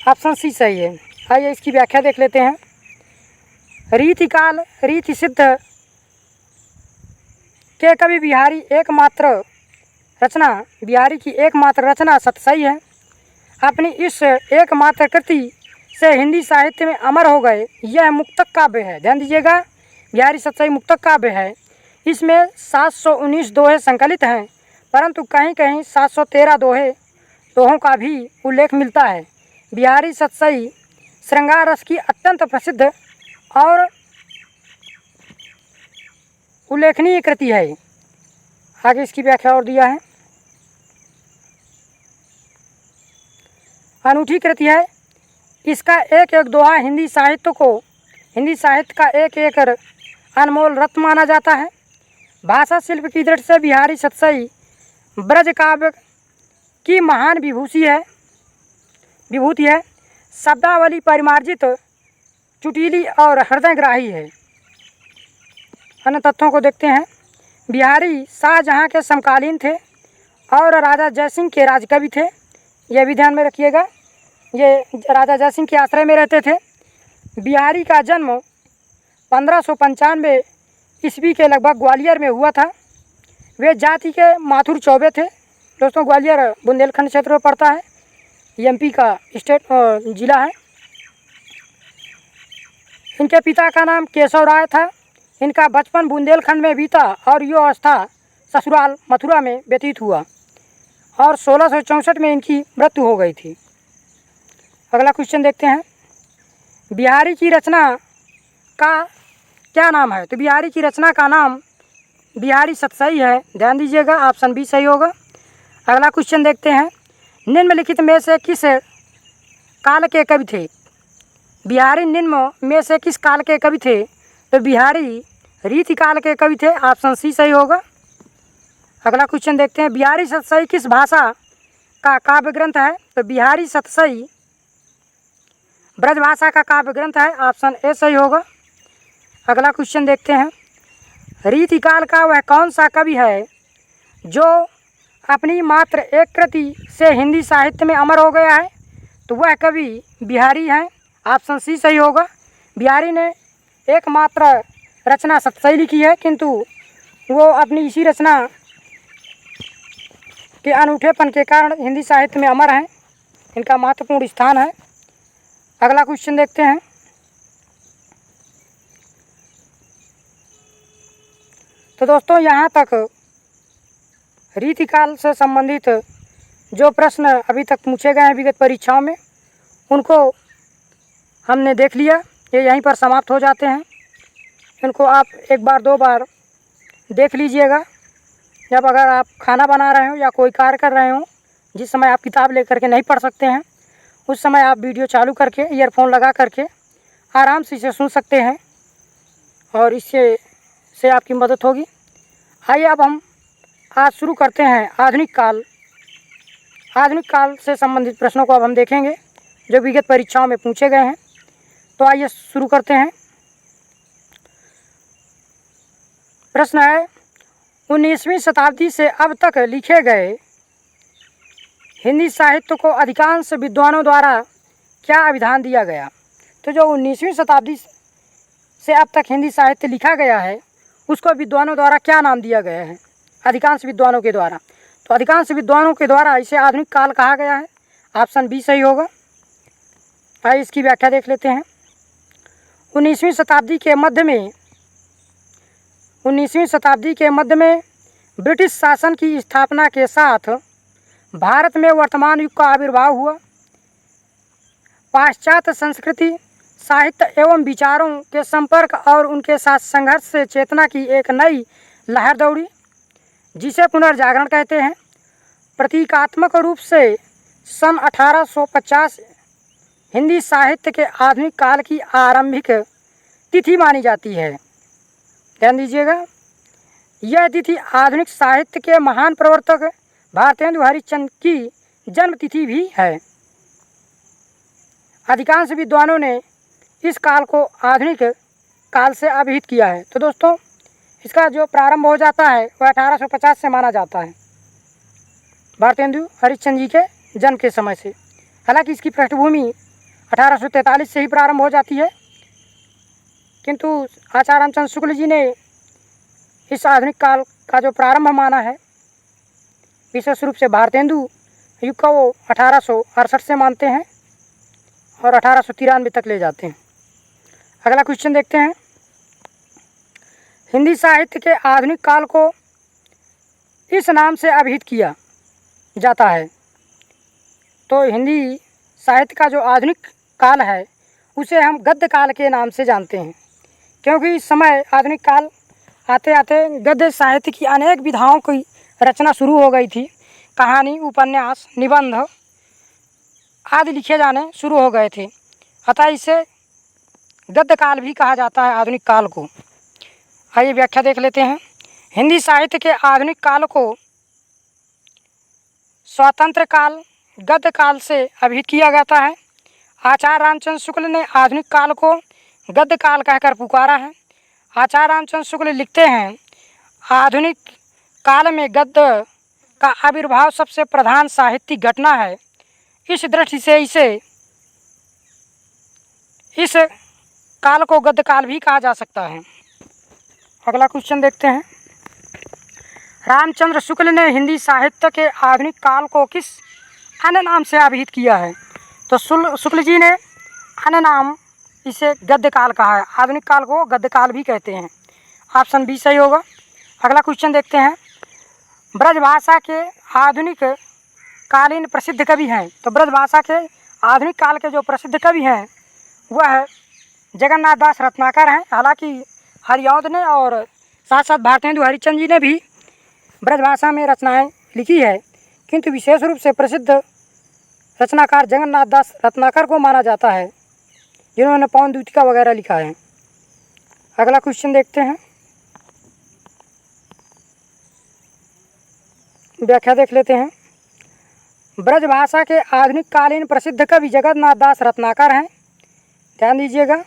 ऑप्शन सी सही है। आइए इसकी व्याख्या देख लेते हैं। रीतिकाल रीति सिद्ध के कवि बिहारी एकमात्र रचना, बिहारी की एकमात्र रचना सतसई है। अपनी इस एकमात्र कृति से हिंदी साहित्य में अमर हो गए। यह मुक्तक काव्य है। ध्यान दीजिएगा, बिहारी सतसई मुक्तक काव्य है। इसमें 719 दोहे संकलित हैं, परंतु कहीं कहीं 713 दोहों का भी उल्लेख मिलता है। बिहारी सतसई श्रृंगार रस की अत्यंत प्रसिद्ध और उल्लेखनीय कृति है। आगे इसकी व्याख्या और दिया है। अनूठी कृति है। इसका एक एक दोहा हिंदी साहित्य का एक एक अनमोल रत्न माना जाता है। भाषा शिल्प की दृष्टि से बिहारी सतसई ब्रज काव्य की महान विभूति है। शब्दावली परिमार्जित, चुटीली और हृदयग्राही है। अन्य तथ्यों को देखते हैं। बिहारी शाहजहाँ के समकालीन थे और राजा जयसिंह के राजकवि थे। यह भी ध्यान में रखिएगा, ये राजा जयसिंह के आश्रय में रहते थे। बिहारी का जन्म 1595 ईस्वी के लगभग ग्वालियर में हुआ था। वे जाति के माथुर चौबे थे। दोस्तों, ग्वालियर बुंदेलखंड क्षेत्र में पड़ता है, एमपी का स्टेट जिला है। इनके पिता का नाम केशव राय था। इनका बचपन बुंदेलखंड में बीता और युवावस्था ससुराल मथुरा में व्यतीत हुआ और 1664 में इनकी मृत्यु हो गई थी। अगला क्वेश्चन देखते हैं, बिहारी की रचना का क्या नाम है? तो बिहारी की रचना का नाम बिहारी सतसई है। ध्यान दीजिएगा, ऑप्शन बी सही होगा। अगला क्वेश्चन देखते हैं, निम्नलिखित में से किस काल के कवि थे? बिहारी निम्न में से किस काल के कवि थे? तो बिहारी रीति काल के कवि थे। ऑप्शन सी सही होगा। अगला क्वेश्चन देखते हैं, बिहारी सतसई किस भाषा का काव्य ग्रंथ है? तो बिहारी सतसई ब्रजभाषा का काव्य ग्रंथ है। ऑप्शन ए सही होगा। अगला क्वेश्चन देखते हैं, रीतिकाल का वह कौन सा कवि है जो अपनी मात्र एक कृति से हिंदी साहित्य में अमर हो गया है? तो वह कवि बिहारी हैं। ऑप्शन सी सही होगा। बिहारी ने एकमात्र रचना सतसई लिखी है, किंतु वो अपनी इसी रचना के अनूठेपन के कारण हिंदी साहित्य में अमर हैं। इनका महत्वपूर्ण स्थान है। अगला क्वेश्चन देखते हैं, तो दोस्तों यहाँ तक रीतिकाल से संबंधित जो प्रश्न अभी तक पूछे गए हैं विगत परीक्षाओं में, उनको हमने देख लिया। ये यहीं पर समाप्त हो जाते हैं। इनको आप एक बार दो बार देख लीजिएगा। जब अगर आप खाना बना रहे हो या कोई कार्य कर रहे हो, जिस समय आप किताब लेकर के नहीं पढ़ सकते हैं, उस समय आप वीडियो चालू करके ईयरफोन लगा करके आराम से इसे सुन सकते हैं और इससे आपकी मदद होगी। आइए अब हम आज शुरू करते हैं आधुनिक काल से संबंधित प्रश्नों को अब हम देखेंगे जो विगत परीक्षाओं में पूछे गए हैं। तो आइए शुरू करते हैं। प्रश्न है, 19वीं शताब्दी से अब तक लिखे गए हिंदी साहित्य को अधिकांश विद्वानों द्वारा क्या अभिधान दिया गया? तो जो 19वीं शताब्दी से अब तक हिंदी साहित्य लिखा गया है, उसको विद्वानों द्वारा क्या नाम दिया गया है? अधिकांश विद्वानों के द्वारा। तो अधिकांश विद्वानों के द्वारा इसे आधुनिक काल कहा गया है। ऑप्शन बी सही होगा। आइए इसकी व्याख्या देख लेते हैं। 19वीं शताब्दी के मध्य में ब्रिटिश शासन की स्थापना के साथ भारत में वर्तमान युग का आविर्भाव हुआ। पाश्चात्य संस्कृति, साहित्य एवं विचारों के संपर्क और उनके साथ संघर्ष से चेतना की एक नई लहर दौड़ी, जिसे पुनर्जागरण कहते हैं। प्रतीकात्मक रूप से सन 1850 हिंदी साहित्य के आधुनिक काल की आरंभिक तिथि मानी जाती है। ध्यान दीजिएगा, यह तिथि आधुनिक साहित्य के महान प्रवर्तक भारतेंदु हरिश्चंद्र की जन्म तिथि भी है। अधिकांश विद्वानों ने इस काल को आधुनिक काल से अभिहित किया है। तो दोस्तों, इसका जो प्रारंभ हो जाता है वह 1850 से माना जाता है, भारतेंदु हरिश्चंद्र जी के जन्म के समय से। हालांकि इसकी पृष्ठभूमि 1843 से ही प्रारंभ हो जाती है, किंतु आचार्य रामचंद्र शुक्ल जी ने इस आधुनिक काल का जो प्रारंभ माना है, विशेष रूप से भारतेंदु युग का, वो 1868 से मानते हैं और 1893 तक ले जाते हैं। अगला क्वेश्चन देखते हैं, हिंदी साहित्य के आधुनिक काल को इस नाम से अभिहित किया जाता है। तो हिंदी साहित्य का जो आधुनिक काल है उसे हम गद्य काल के नाम से जानते हैं, क्योंकि इस समय आधुनिक काल आते आते गद्य साहित्य की अनेक विधाओं की रचना शुरू हो गई थी। कहानी, उपन्यास, निबंध आदि लिखे जाने शुरू हो गए थे, अतः इसे गद्य काल भी कहा जाता है आधुनिक काल को। आइए व्याख्या देख लेते हैं। हिंदी साहित्य के आधुनिक काल को स्वतंत्र काल, गद्य काल से अभिहित किया जाता है। आचार्य रामचंद्र शुक्ल ने आधुनिक काल को गद्य काल कहकर पुकारा है। आचार्य रामचंद्र शुक्ल लिखते हैं, आधुनिक काल में गद्य का आविर्भाव सबसे प्रधान साहित्यिक घटना है। इस दृष्टि से इस काल को गद्य काल भी कहा जा सकता है। अगला क्वेश्चन देखते हैं, रामचंद्र शुक्ल ने हिंदी साहित्य के आधुनिक काल को किस अन्य नाम से अभिहित किया है? तो शुक्ल जी ने अन्य नाम इसे गद्य काल कहा है। आधुनिक काल को गद्य काल भी कहते हैं। ऑप्शन बी सही होगा। अगला क्वेश्चन देखते हैं, ब्रजभाषा के आधुनिक कालीन प्रसिद्ध कवि हैं। तो ब्रजभाषा के आधुनिक काल के जो प्रसिद्ध कवि हैं वह जगन्नाथ दास रत्नाकर हैं। हालांकि हरिऔध ने और साथ साथ भारतेंदु हरिश्चंद्र जी ने भी ब्रजभाषा में रचनाएं लिखी है, किंतु विशेष रूप से प्रसिद्ध रचनाकार जगन्नाथ दास रत्नाकर को माना जाता है, जिन्होंने पवन द्वीतिका वगैरह लिखा है। अगला क्वेश्चन देखते हैं, व्याख्या देख लेते हैं। ब्रजभाषा के आधुनिक कालीन प्रसिद्ध कवि जगन्नाथ दास रत्नाकर हैं। ध्यान दीजिएगा,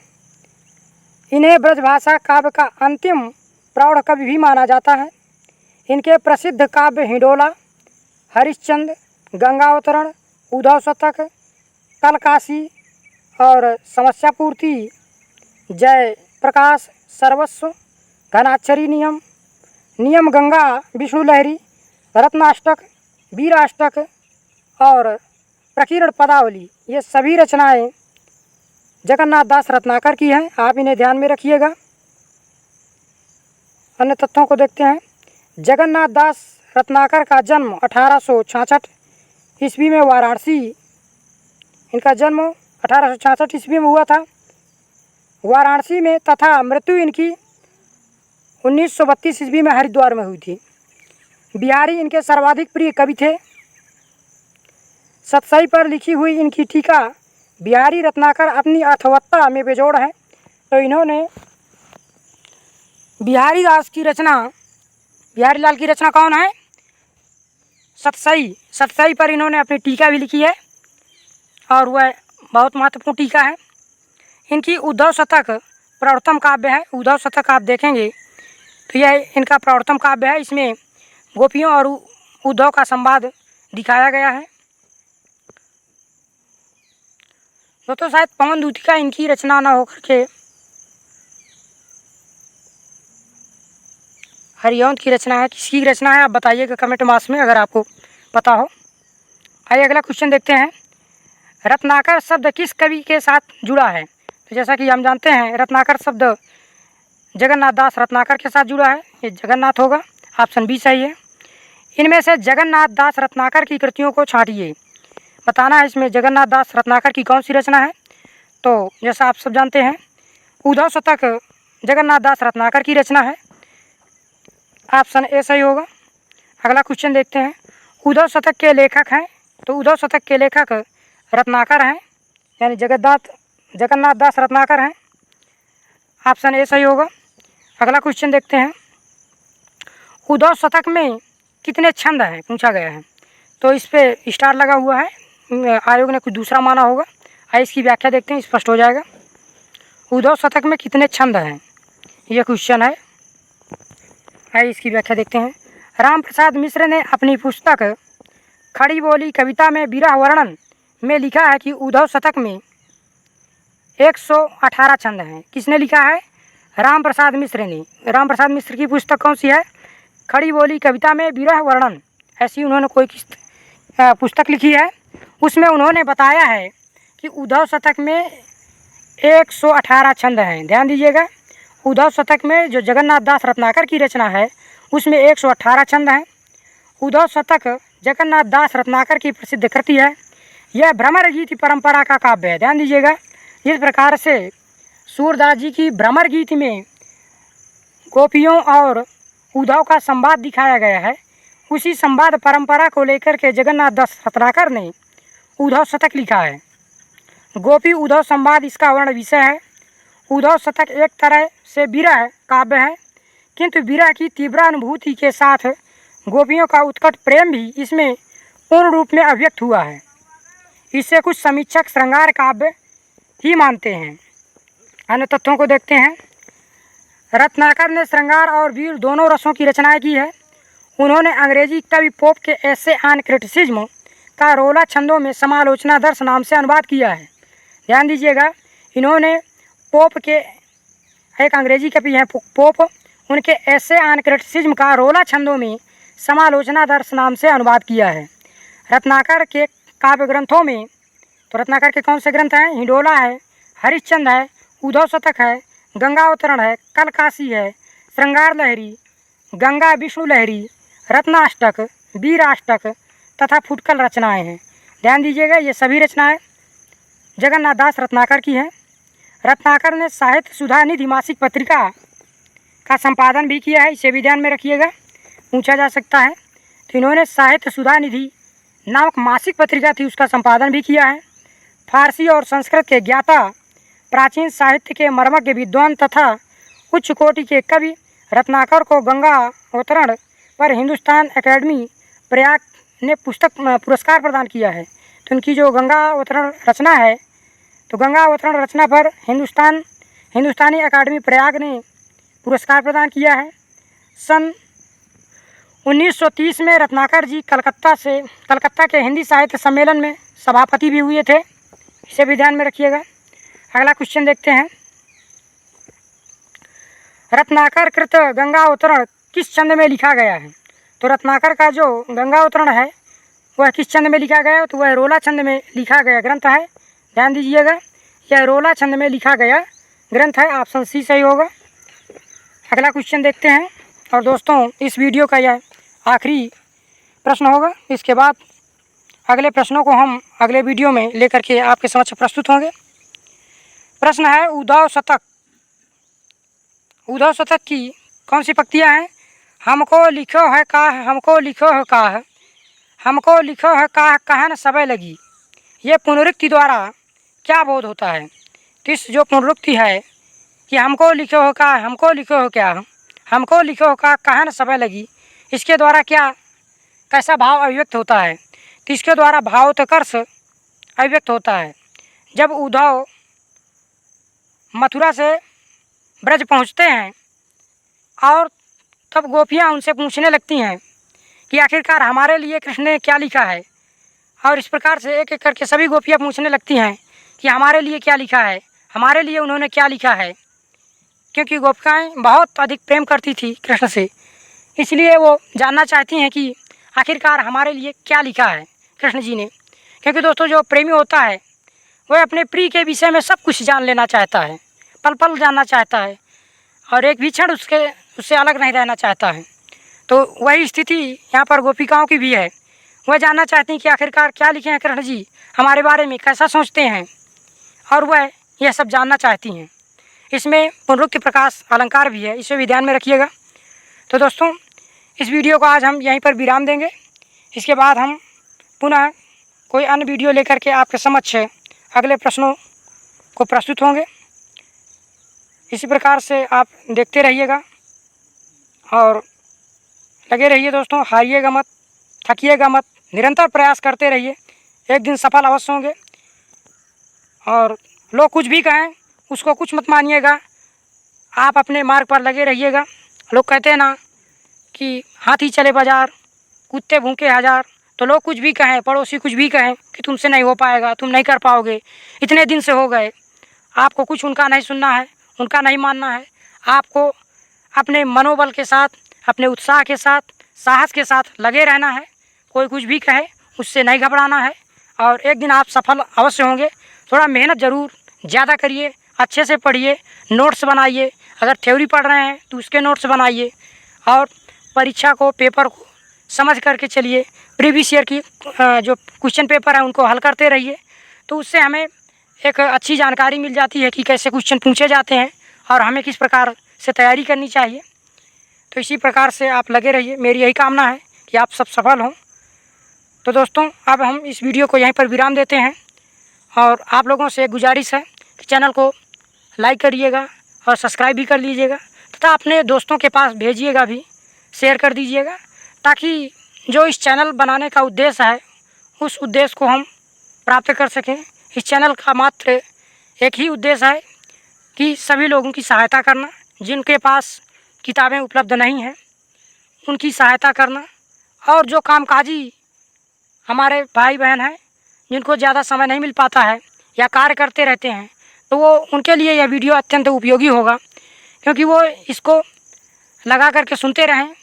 इन्हें ब्रजभाषा काव्य का अंतिम प्रौढ़ कवि भी माना जाता है। इनके प्रसिद्ध काव्य हिंडोला, हरिश्चंद्र, गंगावतरण, उद्धव शतक, कलकासी और समस्या पूर्ति, जय प्रकाश, सर्वस्व, घनाक्षरी नियम, नियम गंगा, विष्णु लहरी, रत्नाष्टक, वीराष्टक और प्रकीर्ण पदावली, ये सभी रचनाएं जगन्नाथ दास रत्नाकर की हैं। आप इन्हें ध्यान में रखिएगा। अन्य तथ्यों को देखते हैं। जगन्नाथ दास रत्नाकर का जन्म 1866 ईस्वी में वाराणसी, इनका जन्म 1866 ईस्वी में हुआ था वाराणसी में, तथा मृत्यु इनकी 1932 ईस्वी में हरिद्वार में हुई थी। बिहारी इनके सर्वाधिक प्रिय कवि थे। सतसई पर लिखी हुई इनकी टीका बिहारी रत्नाकर अपनी अर्थवत्ता में बेजोड़ है। तो इन्होंने बिहारी लाल की रचना कौन है? सतसई। सतसई पर इन्होंने अपनी टीका भी लिखी है और वह बहुत महत्वपूर्ण टीका है। इनकी उद्धव शतक प्रवर्तम काव्य है। उद्धव शतक आप देखेंगे तो यह इनका प्रवर्तम काव्य है। इसमें गोपियों और उद्धव का संवाद दिखाया गया है। दोस्तों शायद पवन द्वीतिका इनकी रचना न होकर के हरिऔध की रचना है। किसकी रचना है आप बताइएगा कमेंट बॉक्स में अगर आपको पता हो। आइए अगला क्वेश्चन देखते हैं, रत्नाकर शब्द किस कवि के साथ जुड़ा है? तो जैसा कि हम जानते हैं रत्नाकर शब्द जगन्नाथ दास रत्नाकर के साथ जुड़ा है। ये जगन्नाथ होगा, ऑप्शन बी सही है। इनमें से जगन्नाथ दास रत्नाकर की कृतियों को छांटिए। बताना है इसमें जगन्नाथ दास रत्नाकर की कौन सी रचना है। तो जैसा आप सब जानते हैं उद्धव शतक जगन्नाथ दास रत्नाकर की रचना है, ऑप्शन ए सही होगा। अगला क्वेश्चन देखते हैं, उद्धव शतक के लेखक हैं। तो उद्धव शतक के लेखक रत्नाकर हैं, यानी जगन्नाथ दास रत्नाकर हैं, ऑप्शन ए सही होगा। अगला क्वेश्चन देखते हैं, उद्धव शतक में कितने छंद हैं पूछा गया है। तो इस पे स्टार लगा हुआ है, आयोग ने कुछ दूसरा माना होगा। आइए इसकी व्याख्या देखते हैं, स्पष्ट हो जाएगा। उद्धव शतक में कितने छंद हैं यह क्वेश्चन है। आइए इसकी व्याख्या देखते हैं। राम प्रसाद मिश्र ने अपनी पुस्तक खड़ी बोली कविता में विरह वर्णन में लिखा है कि उद्धव शतक में 118 छंद हैं। किसने लिखा है? राम प्रसाद मिश्र ने। राम प्रसाद मिश्र की पुस्तक कौन सी है? खड़ी बोली कविता में विरह वर्णन, ऐसी उन्होंने कोई पुस्तक लिखी है। उसमें उन्होंने बताया है कि उद्धव शतक में 118 छंद हैं। ध्यान दीजिएगा, उद्धव शतक में जो जगन्नाथ दास रत्नाकर की रचना है उसमें 118 छंद हैं। उद्धव शतक जगन्नाथ दास रत्नाकर की प्रसिद्ध कृति है। यह भ्रमर गीत परंपरा का काव्य है। ध्यान दीजिएगा, जिस प्रकार से सूरदास जी की भ्रमर गीत में गोपियों और उद्धव का संवाद दिखाया गया है, उसी संवाद परंपरा को लेकर के जगन्नाथ दास रत्नाकर ने उद्धव शतक लिखा है। गोपी उद्धव संवाद इसका वर्ण विषय है। उद्धव शतक एक तरह से विरह काव्य है, किंतु विरह की तीव्र अनुभूति के साथ गोपियों का उत्कट प्रेम भी इसमें पूर्ण रूप में अभिव्यक्त हुआ है। इसे कुछ समीक्षक श्रृंगार काव्य ही मानते हैं। अन्य तथ्यों को देखते हैं। रत्नाकर ने श्रृंगार और वीर दोनों रसों की रचनाएं की है। उन्होंने अंग्रेजी कवि पोप के एसे ऑन क्रिटिसिज्म का रोला छंदों में समालोचना दर्श नाम से अनुवाद किया है। ध्यान दीजिएगा, इन्होंने पोप के एक अंग्रेजी कवि हैं पोप, उनके एसे ऑन क्रिटिसिज्म का रोला छंदों में समालोचना दर्श नाम से अनुवाद किया है। रत्नाकर के काव्य ग्रंथों में तो रत्नाकर के कौन से ग्रंथ हैं? हिंडोला है, हरिश्चंद्र है, उद्धव शतक है, गंगावतरण है, कलकासी है, श्रृंगार लहरी, गंगा विष्णु लहरी, रत्नाष्टक, वीराष्टक तथा फुटकल रचनाएं हैं। ध्यान दीजिएगा, ये सभी रचनाएं जगन्नाथ दास रत्नाकर की हैं। रत्नाकर ने साहित्य सुधा निधि मासिक पत्रिका का संपादन भी किया है, इसे भी ध्यान में रखिएगा, पूछा जा सकता है। तो इन्होंने साहित्य सुधा निधि नामक मासिक पत्रिका थी, उसका संपादन भी किया है। फारसी और संस्कृत के ज्ञाता, प्राचीन साहित्य के मर्मज्ञ विद्वान तथा उच्च कोटि के कवि रत्नाकर को गंगा अवतरण पर हिंदुस्तान एकेडमी प्रयाग ने पुरस्कार प्रदान किया है। तो उनकी जो गंगा अवतरण रचना है, तो गंगा अवतरण रचना पर हिंदुस्तानी एकेडमी प्रयाग ने पुरस्कार प्रदान किया है। सन 1930 में रत्नाकर जी कलकत्ता के हिंदी साहित्य सम्मेलन में सभापति भी हुए थे, इसे भी ध्यान में रखिएगा। अगला क्वेश्चन देखते हैं, रत्नाकर कृत गंगा अवतरण किस छंद में लिखा गया है? तो रत्नाकर का जो गंगा अवतरण है वह किस छंद में लिखा गया है? तो वह रोला छंद में लिखा गया ग्रंथ है। ध्यान दीजिएगा, यह रोला छंद में लिखा गया ग्रंथ है, ऑप्शन सी सही होगा। अगला क्वेश्चन देखते हैं, और दोस्तों इस वीडियो का यह आखिरी प्रश्न होगा। इसके बाद अगले प्रश्नों को हम अगले वीडियो में लेकर के आपके समक्ष प्रस्तुत होंगे। प्रश्न है, उद्धव शतक की कौन सी पंक्तियाँ हैं? हमको लिखो है का, हमको लिखो है का, हमको लिखो है का, कहन सबे लगी। ये पुनरुक्ति द्वारा क्या बोध होता है? तो इस जो पुनरुक्ति है कि हमको लिखो हो का, हमको लिखो हो क्या, हमको लिखो हो का, कहन सबे लगी, इसके द्वारा कैसा भाव अभिव्यक्त होता है? तो इसके द्वारा भावोत्कर्ष अभिव्यक्त होता है। जब उद्धव मथुरा से ब्रज पहुँचते हैं और तब गोपियाँ उनसे पूछने लगती हैं कि आखिरकार हमारे लिए कृष्ण ने क्या लिखा है, और इस प्रकार से एक एक करके सभी गोपियाँ पूछने लगती हैं कि हमारे लिए क्या लिखा है, हमारे लिए उन्होंने क्या लिखा है। क्योंकि गोपिकाएँ बहुत अधिक प्रेम करती थी कृष्ण से, इसलिए वो जानना चाहती हैं कि आखिरकार हमारे लिए क्या लिखा है कृष्ण जी ने। क्योंकि दोस्तों जो प्रेमी होता है वह अपने प्रिय के विषय में सब कुछ जान लेना चाहता है, पल पल जानना चाहता है, और एक भी क्षण उससे अलग नहीं रहना चाहता है। तो वही स्थिति यहाँ पर गोपिकाओं की भी है, वह जानना चाहती हैं कि आखिरकार क्या लिखे हैं कृष्ण जी, हमारे बारे में कैसा सोचते हैं, और वह यह सब जानना चाहती हैं। इसमें पुनरुक्ति प्रकाश अलंकार भी है, इसे भी ध्यान में रखिएगा। तो दोस्तों इस वीडियो को आज हम यहीं पर विराम देंगे। इसके बाद हम पुनः कोई अन्य वीडियो लेकर के आपके समक्ष अगले प्रश्नों को प्रस्तुत होंगे। इसी प्रकार से आप देखते रहिएगा और लगे रहिए दोस्तों, हारिएगा मत, थकिएगा मत, निरंतर प्रयास करते रहिए, एक दिन सफल अवश्य होंगे। और लोग कुछ भी कहें उसको कुछ मत मानिएगा, आप अपने मार्ग पर लगे रहिएगा। लोग कहते हैं ना कि हाथी चले बाजार, कुत्ते भूखे हजार, तो लोग कुछ भी कहें, पड़ोसी कुछ भी कहें कि तुमसे नहीं हो पाएगा, तुम नहीं कर पाओगे, इतने दिन से हो गए, आपको कुछ उनका नहीं सुनना है, उनका नहीं मानना है। आपको अपने मनोबल के साथ, अपने उत्साह के साथ, साहस के साथ लगे रहना है। कोई कुछ भी कहे उससे नहीं घबराना है, और एक दिन आप सफल अवश्य होंगे। थोड़ा मेहनत ज़रूर ज़्यादा करिए, अच्छे से पढ़िए, नोट्स बनाइए, अगर थ्योरी पढ़ रहे हैं तो उसके नोट्स बनाइए, और परीक्षा को, पेपर को समझ करके चलिए। प्रीवियस ईयर की जो क्वेश्चन पेपर है उनको हल करते रहिए, तो उससे हमें एक अच्छी जानकारी मिल जाती है कि कैसे क्वेश्चन पूछे जाते हैं और हमें किस प्रकार से तैयारी करनी चाहिए। तो इसी प्रकार से आप लगे रहिए, मेरी यही कामना है कि आप सब सफल हों। तो दोस्तों अब हम इस वीडियो को यहीं पर विराम देते हैं, और आप लोगों से एक गुजारिश है कि चैनल को लाइक करिएगा और सब्सक्राइब भी कर लीजिएगा, तथा अपने दोस्तों के पास भेजिएगा भी, शेयर कर दीजिएगा, ताकि जो इस चैनल बनाने का उद्देश्य है उस उद्देश्य को हम प्राप्त कर सकें। इस चैनल का मात्र एक ही उद्देश्य है कि सभी लोगों की सहायता करना, जिनके पास किताबें उपलब्ध नहीं हैं उनकी सहायता करना, और जो कामकाजी हमारे भाई बहन हैं जिनको ज़्यादा समय नहीं मिल पाता है या कार्य करते रहते हैं, तो वो उनके लिए यह वीडियो अत्यंत उपयोगी होगा, क्योंकि वो इसको लगा करके सुनते रहें,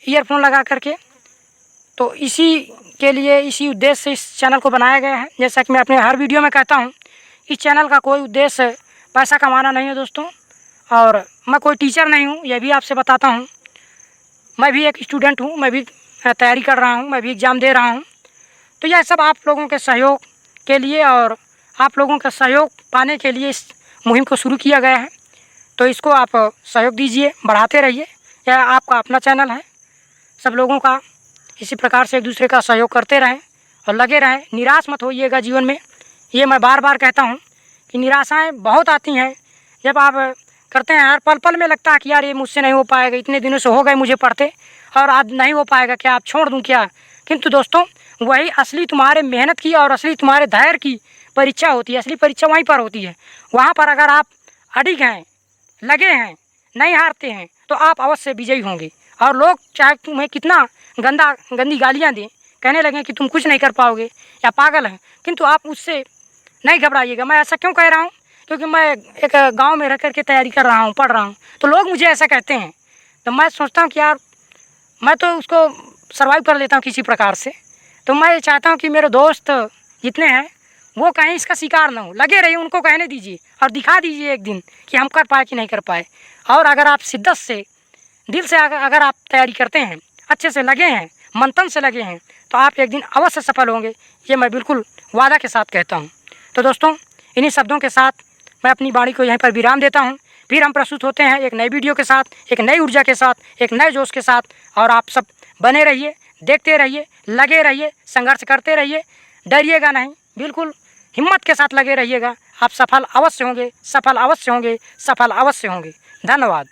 ईयरफोन लगा करके। तो इसी के लिए, इसी उद्देश्य से इस चैनल को बनाया गया है। जैसा कि मैं अपने हर वीडियो में कहता हूँ, इस चैनल का कोई उद्देश्य पैसा कमाना नहीं है दोस्तों, और मैं कोई टीचर नहीं हूँ, यह भी आपसे बताता हूँ। मैं भी एक स्टूडेंट हूँ, मैं भी तैयारी कर रहा हूँ, मैं भी एग्ज़ाम दे रहा हूँ। तो यह सब आप लोगों के सहयोग के लिए और आप लोगों का सहयोग पाने के लिए इस मुहिम को शुरू किया गया है। तो इसको आप सहयोग दीजिए, बढ़ाते रहिए। यह आपका अपना चैनल है, सब लोगों का इसी प्रकार से एक दूसरे का सहयोग करते रहें और लगे रहें। निराश मत होइएगा जीवन में, ये मैं बार बार कहता हूँ कि निराशाएँ बहुत आती हैं जब आप करते हैं। हर पल पल में लगता है कि यार ये मुझसे नहीं हो पाएगा, इतने दिनों से हो गए मुझे पढ़ते और आज नहीं हो पाएगा, क्या आप छोड़ दूँ क्या। किंतु दोस्तों, वही असली तुम्हारे मेहनत की और असली तुम्हारे धैर्य की परीक्षा होती है। असली परीक्षा वहीं पर होती है। वहाँ पर अगर आप अडिग हैं, लगे हैं, नहीं हारते हैं, तो आप अवश्य विजयी होंगे। और लोग चाहे तुम्हें कितना गंदी गालियाँ दें, कहने लगें कि तुम कुछ नहीं कर पाओगे या पागल हैं, किंतु आप उससे नहीं घबराइएगा। मैं ऐसा क्यों कह रहा हूँ, क्योंकि मैं एक गांव में रह कर के तैयारी कर रहा हूँ, पढ़ रहा हूँ, तो लोग मुझे ऐसा कहते हैं। तो मैं सोचता हूँ कि यार मैं तो उसको सर्वाइव कर लेता हूँ किसी प्रकार से। तो मैं चाहता हूँ कि मेरे दोस्त जितने हैं वो कहीं इसका शिकार ना हो, लगे रहिए, उनको कहने दीजिए और दिखा दीजिए एक दिन कि हम कर पाए कि नहीं कर पाए। और अगर आप शिद्दत से, दिल से अगर आप तैयारी करते हैं, अच्छे से लगे हैं, मंथन से लगे हैं, तो आप एक दिन अवश्य सफल होंगे, ये मैं बिल्कुल वादा के साथ कहता हूँ। तो दोस्तों, इन्हीं शब्दों के साथ मैं अपनी वाणी को यहीं पर विराम देता हूँ। फिर हम प्रस्तुत होते हैं एक नई वीडियो के साथ, एक नई ऊर्जा के साथ, एक नए जोश के साथ। और आप सब बने रहिए, देखते रहिए, लगे रहिए, संघर्ष करते रहिए, डरिएगा नहीं, बिल्कुल हिम्मत के साथ लगे रहिएगा। आप सफल अवश्य होंगे, सफल अवश्य होंगे, सफल अवश्य होंगे। धन्यवाद।